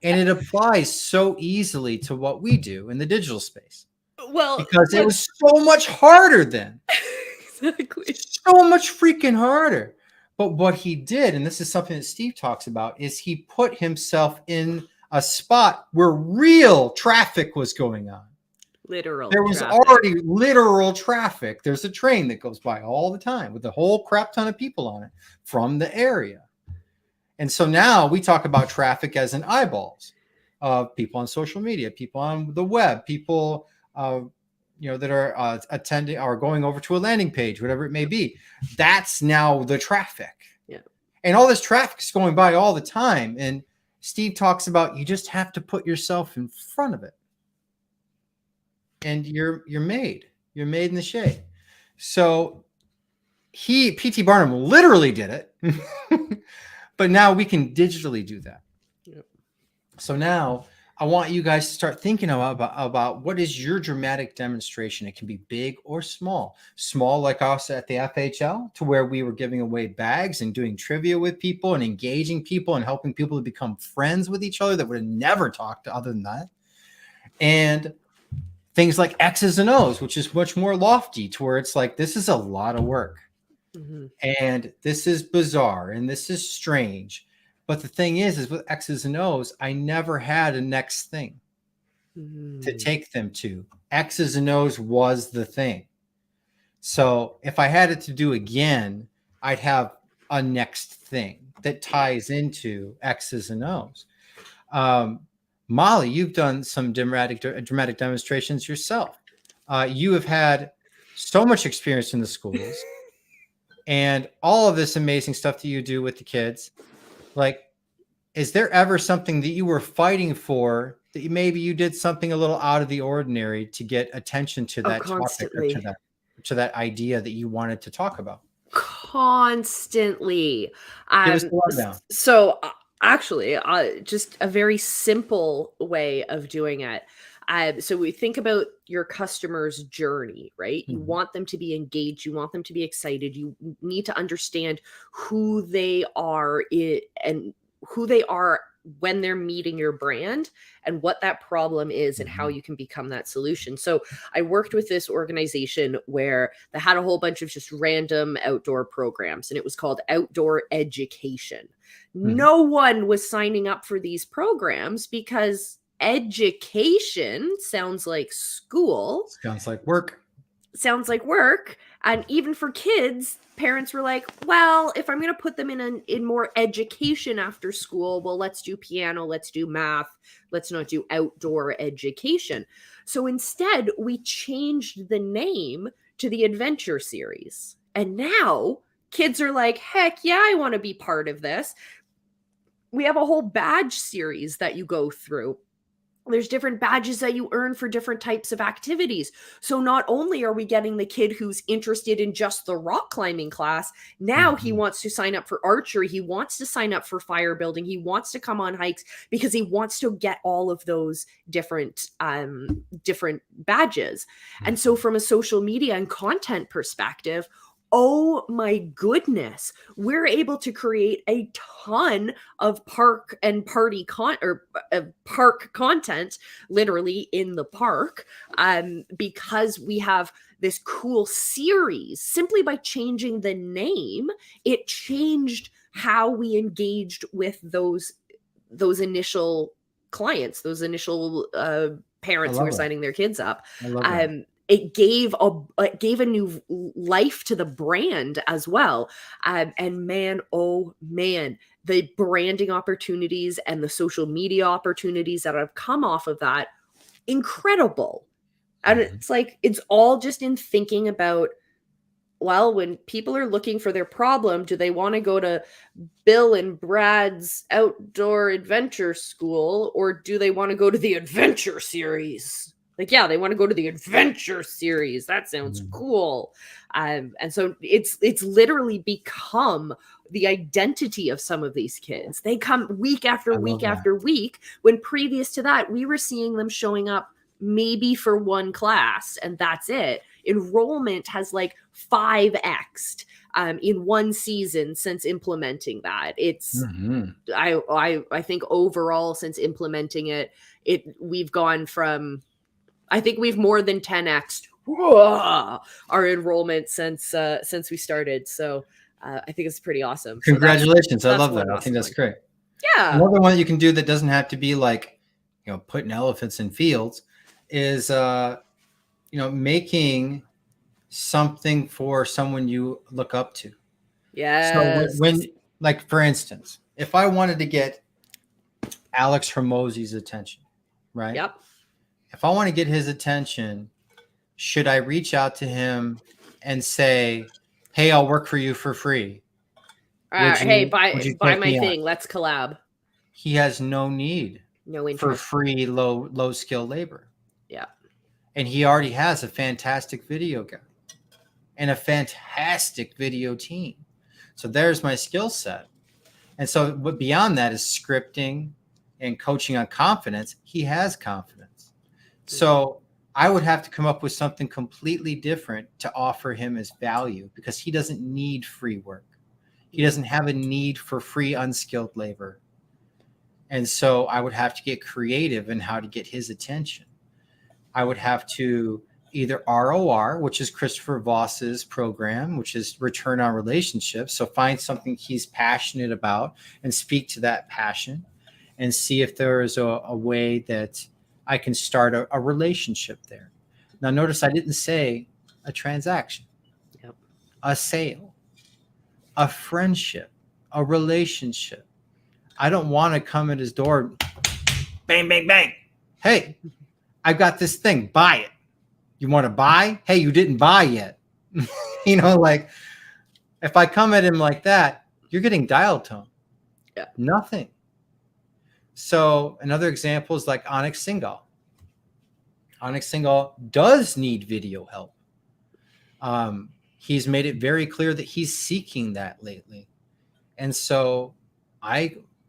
And it applies so easily to what we do in the digital space. Well, because it was so much harder then. Exactly. So much freaking harder. But what he did, and this is something that Steve talks about, is he put himself in a spot where real traffic was going on. Literal. There was traffic. already literal traffic. There's a train that goes by all the time with a whole crap ton of people on it from the area. And so now we talk about traffic as in eyeballs of people on social media, people on the web, people that are attending or going over to a landing page, whatever it may be. That's now the traffic. Yeah. and all this traffic is going by all the time. And Steve talks about you just have to put yourself in front of it, and you're made in the shade. So PT Barnum literally did it, but now we can digitally do that. Yep. So now I want you guys to start thinking about what is your dramatic demonstration. It can be big or small. Small, like us at the FHL, to where we were giving away bags and doing trivia with people and engaging people and helping people to become friends with each other that would have never talked other than that. And things like X's and O's, which is much more lofty, to where it's like, this is a lot of work. Mm-hmm. And this is bizarre and this is strange. But the thing is with X's and O's, I never had a next thing to take them to. X's and O's was the thing. So if I had it to do again, I'd have a next thing that ties into X's and O's. Molly, you've done some dramatic demonstrations yourself. You have had so much experience in the schools and all of this amazing stuff that you do with the kids. Like, is there ever something that you were fighting for that maybe you did something a little out of the ordinary to get attention to that topic or to that idea that you wanted to talk about? Constantly. Give us the rundown. So actually, just a very simple way of doing it. So we think about your customer's journey, right? You want them to be engaged. You want them to be excited. You need to understand who they are and who they are when they're meeting your brand and what that problem is and how you can become that solution. So I worked with this organization where they had a whole bunch of just random outdoor programs, and it was called Outdoor Education. No one was signing up for these programs because education sounds like school. Sounds like work. And even for kids, parents were like, well, if I'm going to put them in more education after school, well, let's do piano, let's do math, let's not do outdoor education. So instead, we changed the name to the Adventure Series. And now kids are like, heck yeah, I want to be part of this. We have a whole badge series that you go through. There's different badges that you earn for different types of activities. So not only are we getting the kid who's interested in just the rock climbing class, now he wants to sign up for archery. He wants to sign up for fire building. He wants to come on hikes because he wants to get all of those different badges. And so from a social media and content perspective, oh my goodness, we're able to create a ton of park and party park content literally in the park because we have this cool series. Simply by changing the name, it changed how we engaged with those initial clients, those initial parents who were signing their kids up. I love that. It gave a new life to the brand as well. And man, oh man, the branding opportunities and the social media opportunities that have come off of that, incredible. And it's like, it's all just in thinking about, well, when people are looking for their problem, do they want to go to Bill and Brad's outdoor adventure school, or do they want to go to the Adventure Series? Like, yeah, they want to go to the Adventure Series. That sounds cool. And so it's literally become the identity of some of these kids. They come week after week after week, when previous to that, we were seeing them showing up maybe for one class, and that's it. Enrollment has like 5x'd in one season since implementing that. It's I think overall since implementing it, we've gone from, I think we've more than 10x'd our enrollment since we started. So I think it's pretty awesome. Congratulations. So I love that. I think that's great. Yeah. Another one you can do that doesn't have to be like, putting elephants in fields is, making something for someone you look up to. Yeah. So when, like, for instance, if I wanted to get Alex Hermosi's attention, right? Yep. If I want to get his attention, should I reach out to him and say, hey, I'll work for you for free? Hey, would you buy take my me on? thing. Let's collab. He has no need No for interest. free low skill labor. Yeah. And he already has a fantastic video guy and a fantastic video team. So there's my skill set. And so what beyond that is scripting and coaching on confidence. He has confidence. So I would have to come up with something completely different to offer him as value because he doesn't need free work. He doesn't have a need for free unskilled labor. And so I would have to get creative in how to get his attention. I would have to either ROR, which is Christopher Voss's program, which is return on relationships. So find something he's passionate about and speak to that passion and see if there is a way that I can start a relationship there. Now, notice I didn't say a transaction, a sale, a friendship, a relationship. I don't want to come at his door, bang, bang, bang. Hey, I've got this thing. Buy it. You want to buy? Hey, you didn't buy yet. Like if I come at him like that, you're getting dial tone. Yeah. Nothing. So another example is like Onyx Singal. Onyx Singal does need video help. He's made it very clear that he's seeking that lately. And so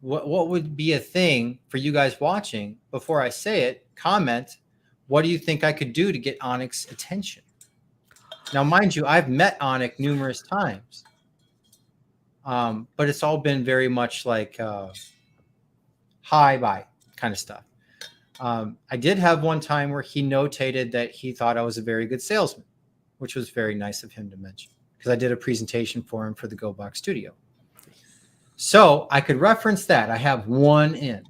what would be a thing for you guys watching before I say it? Comment, what do you think I could do to get Onyx attention? Now, mind you, I've met Onyx numerous times, but it's all been very much like hi, bye kind of stuff. I did have one time where he notated that he thought I was a very good salesman, which was very nice of him to mention because I did a presentation for him for the Go Box Studio. So I could reference that. I have one in,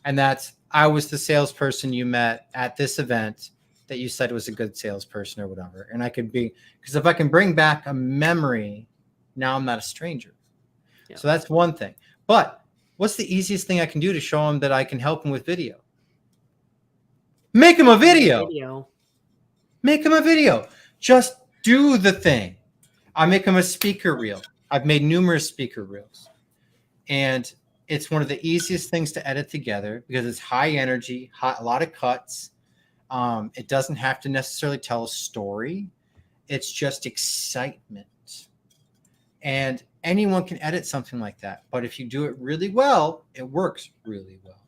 and that's I was the salesperson you met at this event that you said was a good salesperson or whatever. And I could be, because if I can bring back a memory, now I'm not a stranger. Yeah. So that's one thing. But what's the easiest thing I can do to show him that I can help him with video? Make him a video. Make him a video. Just do the thing. I make him a speaker reel. I've made numerous speaker reels. And it's one of the easiest things to edit together because it's high energy, a lot of cuts. It doesn't have to necessarily tell a story. It's just excitement. And anyone can edit something like that. But if you do it really well, it works really well.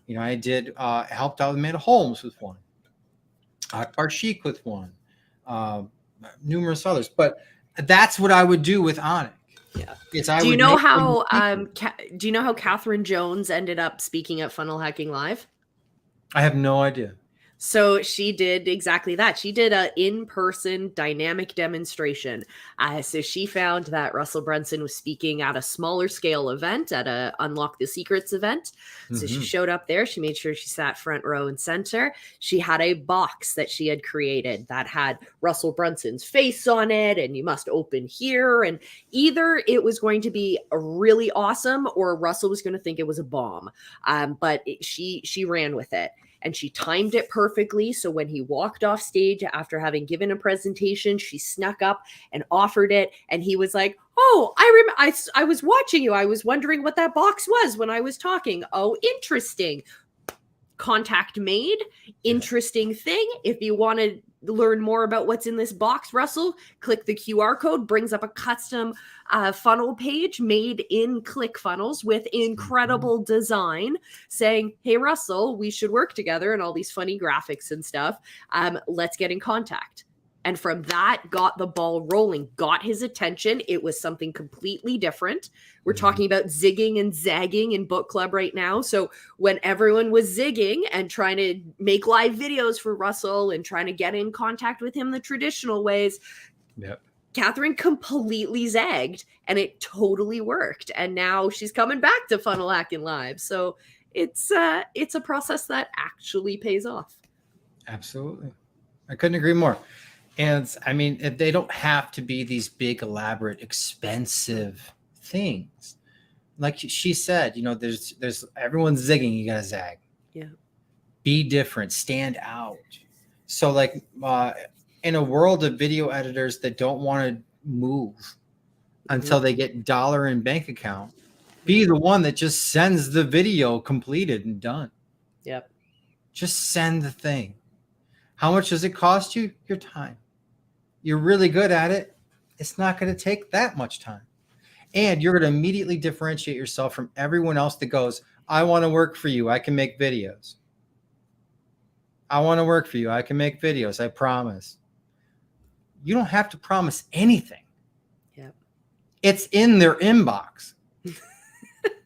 Yeah. I did helped out with Amanda Holmes with one. Akbar Sheik with one. Numerous others. But that's what I would do with Onyx. Yeah. Do you know how Catherine Jones ended up speaking at Funnel Hacking Live? I have no idea. So she did exactly that. She did an in-person dynamic demonstration. So she found that Russell Brunson was speaking at a smaller scale event, at a Unlock the Secrets event. So she showed up there. She made sure she sat front row and center. She had a box that she had created that had Russell Brunson's face on it, and you must open here. And either it was going to be really awesome or Russell was going to think it was a bomb. But she ran with it. And she timed it perfectly. So when he walked off stage after having given a presentation, she snuck up and offered it. And he was like, "Oh, I was watching you. I was wondering what that box was when I was talking. Oh, interesting." Contact made. Interesting thing. If you want to learn more about what's in this box, Russell, click the QR code, brings up a custom funnel page made in ClickFunnels with incredible design saying, "Hey, Russell, we should work together," and all these funny graphics and stuff. Let's get in contact. And from that, got the ball rolling, got his attention. It was something completely different. We're talking about zigging and zagging in book club right now. So when everyone was zigging and trying to make live videos for Russell and trying to get in contact with him the traditional ways, Catherine completely zagged, and it totally worked. And now she's coming back to Funnel Hacking Live. So it's a process that actually pays off. Absolutely. I couldn't agree more. And I mean, they don't have to be these big, elaborate, expensive things. Like she said, there's everyone's zigging. You got to zag. Yeah. Be different. Stand out. So like in a world of video editors that don't want to move, until they get dollar in bank account. Be the one that just sends the video completed and done. Yep. Just send the thing. How much does it cost you? Your time. You're really good at it. It's not going to take that much time. And you're going to immediately differentiate yourself from everyone else that goes, I want to work for you. I can make videos. I want to work for you. I can make videos. I promise. You don't have to promise anything. Yep. It's in their inbox.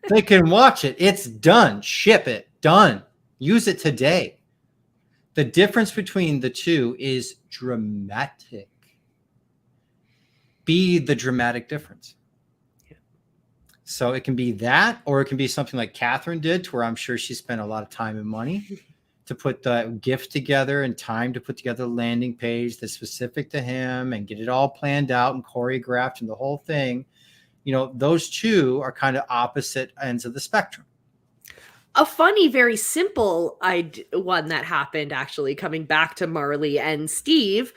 They can watch it. It's done. Ship it. Done. Use it today. The difference between the two is dramatic. Be the dramatic difference. So it can be that, or it can be something like Catherine did, to where I'm sure she spent a lot of time and money to put the gift together and time to put together the landing page that's specific to him and get it all planned out and choreographed and the whole thing. You know, those two are kind of opposite ends of the spectrum. A funny, very simple one that happened, actually, coming back to Marley and Steve.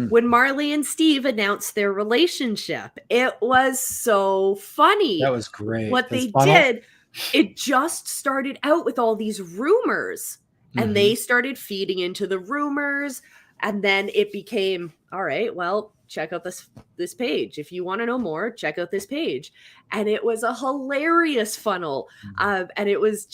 When Marley and Steve announced their relationship, it was so funny. That was great. What they did, it just started out with all these rumors, and they started feeding into the rumors, and then it became, all right, well, check out this page. If you want to know more, check out this page. And it was a hilarious funnel. And it was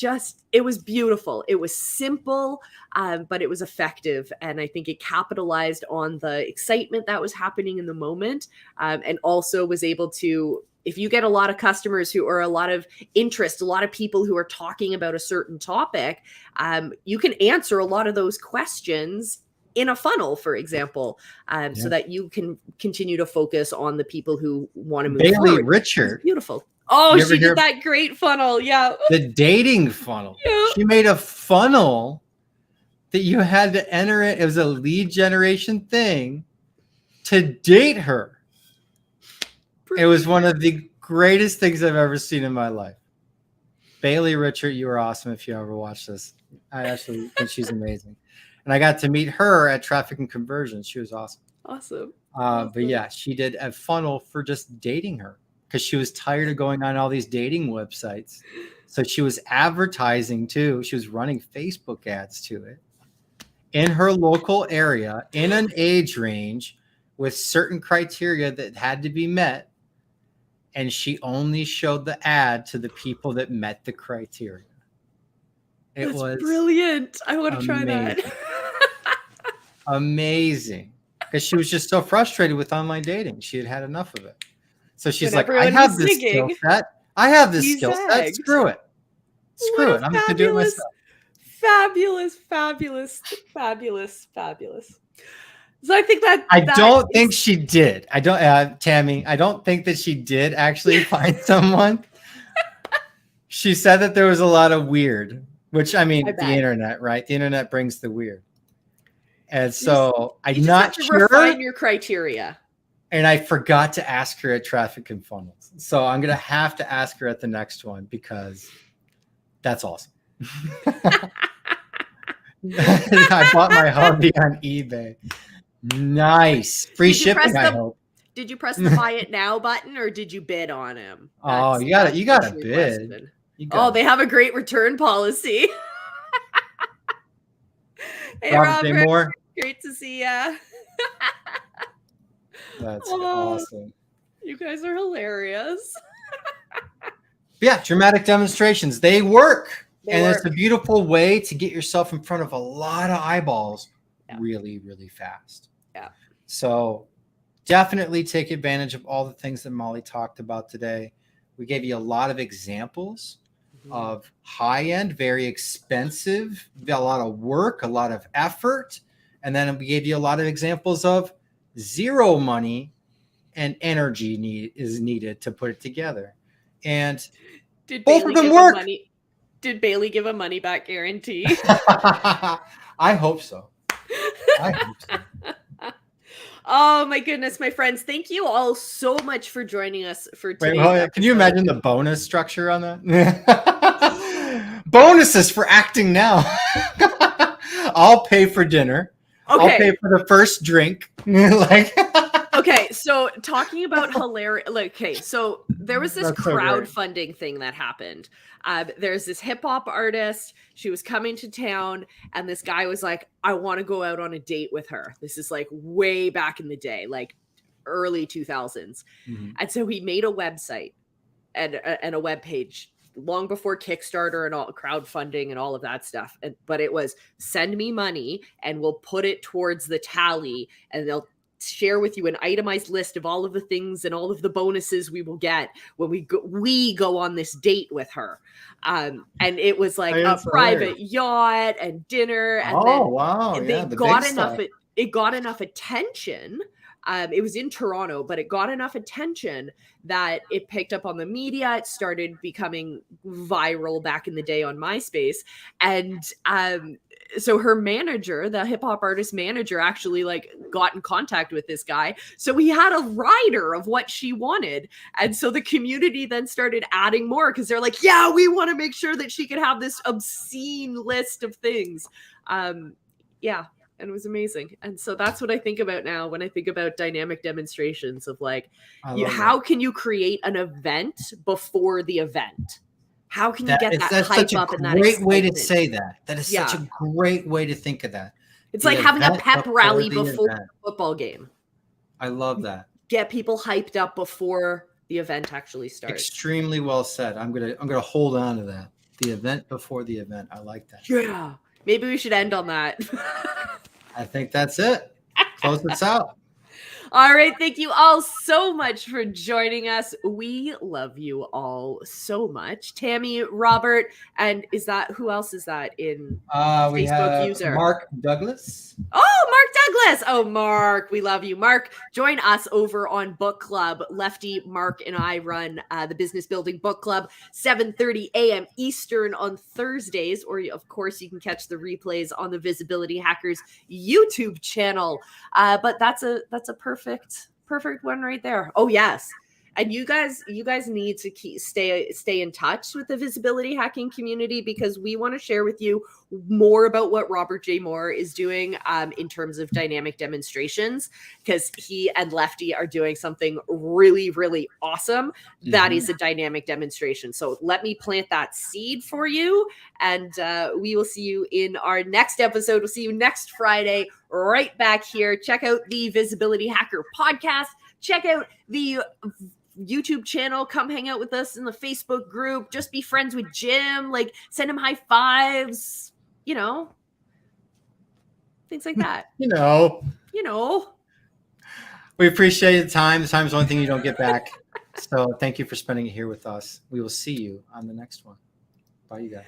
beautiful. It was simple, but it was effective. And I think it capitalized on the excitement that was happening in the moment. And also was able to, if you get a lot of customers who are a lot of interest, a lot of people who are talking about a certain topic, you can answer a lot of those questions in a funnel, for example, so that you can continue to focus on the people who want to move Bailey forward. Richard. Beautiful. Oh, she did that great funnel. Yeah. The dating funnel. Yeah. She made a funnel that you had to enter it. It was a lead generation thing to date her. It was one of the greatest things I've ever seen in my life. Bailey Richard, you were awesome if you ever watched this. I actually think she's amazing. And I got to meet her at Traffic and Conversions. She was awesome. Awesome. But yeah, she did a funnel for just dating her because she was tired of going on all these dating websites. So she was advertising too. She was running Facebook ads to it in her local area in an age range with certain criteria that had to be met. And she only showed the ad to the people that met the criteria. It was brilliant. I want to try that. Amazing. Because she was just so frustrated with online dating. She had had enough of it. So she's When like, I have this skill set. I have this skill set. Screw it. Screw it. I'm going to do it myself. Fabulous, fabulous, fabulous, fabulous. So I think that I don't think she did. I don't, Tammy, I don't think that she did actually find someone. She said that there was a lot of weird, which I mean, the internet, right? The internet brings the weird. And so I'm not sure. Refine your criteria. And I forgot to ask her at Traffic and Funnels. So I'm going to have to ask her at the next one because that's awesome. I bought my hubby on eBay. Nice. Free shipping, I hope. Did you press the buy it now button or did you bid on him? Oh, you got to bid. They have a great return policy. Hey, Robert. Great to see ya. That's awesome. You guys are hilarious. Yeah, dramatic demonstrations. They work. It's a beautiful way to get yourself in front of a lot of eyeballs really, really fast. Yeah. So definitely take advantage of all the things that Molly talked about today. We gave you a lot of examples of high-end, very expensive, a lot of work, a lot of effort. And then we gave you a lot of examples of zero money and energy is needed to put it together. And both of them work. Did Bailey give a money back guarantee? I hope so. Oh my goodness, my friends. Thank you all so much for joining us for today. Can you imagine the bonus structure on that? Bonuses for acting now. I'll pay for dinner. Okay. I'll pay for the first drink. Okay, so talking about hilarious. Okay, so there was this That's so great. crowdfunding thing that happened. There's this hip hop artist. She was coming to town, and this guy was like, "I want to go out on a date with her." This is like way back in the day, like early 2000s. Mhm. And so he made a website and a web page long before Kickstarter and all crowdfunding and all of that stuff. But it was send me money and we'll put it towards the tally, and they'll share with you an itemized list of all of the things and all of the bonuses we will get when we go on this date with her. And it was like a private yacht and dinner. And then wow. they Yeah, the got big enough. stuff. It got enough attention. It was in Toronto, but it got enough attention that it picked up on the media. It started becoming viral back in the day on MySpace. And so her manager, the hip hop artist manager, actually like got in contact with this guy. So he had a rider of what she wanted. And so the community then started adding more because they're like, yeah, we want to make sure that she could have this obscene list of things. Yeah. And it was amazing. And so that's what I think about now when I think about dynamic demonstrations of like, how can you create an event before the event? How can you get that hype up and that great way to excitement? say that. That is such a great way to think of that. It's The like having a event pep rally the before event. a football game. I love that. Get people hyped up before the event actually starts. Extremely well said. I'm gonna hold on to that. The event before the event. I like that. Yeah. Maybe we should end on that. I think that's it. Close us out. All right. Thank you all so much for joining us. We love you all so much. Tammy, Robert, and who else is that in We Facebook have user? Mark Douglas. Oh, Mark Douglas. Oh, Mark, we love you. Mark, join us over on Book Club. Lefty, Mark, and I run the Business Building Book Club, 7:30 a.m. Eastern on Thursdays. Or, of course, you can catch the replays on the Visibility Hackers YouTube channel. But that's a perfect one right there. Oh, yes. And you guys need to stay in touch with the visibility hacking community, because we want to share with you more about what Robert J. Moore is doing in terms of dynamic demonstrations, because he and Lefty are doing something really, really awesome. That is a dynamic demonstration. So let me plant that seed for you, and we will see you in our next episode. We'll see you next Friday right back here. Check out the Visibility Hacker podcast. Check out the YouTube channel. Come hang out with us in the Facebook group. Just be friends with Jim. Like, send him high fives. Things like that. We appreciate the time. The time is the only thing you don't get back. So thank you for spending it here with us. We will see you on the next one. Bye, you guys.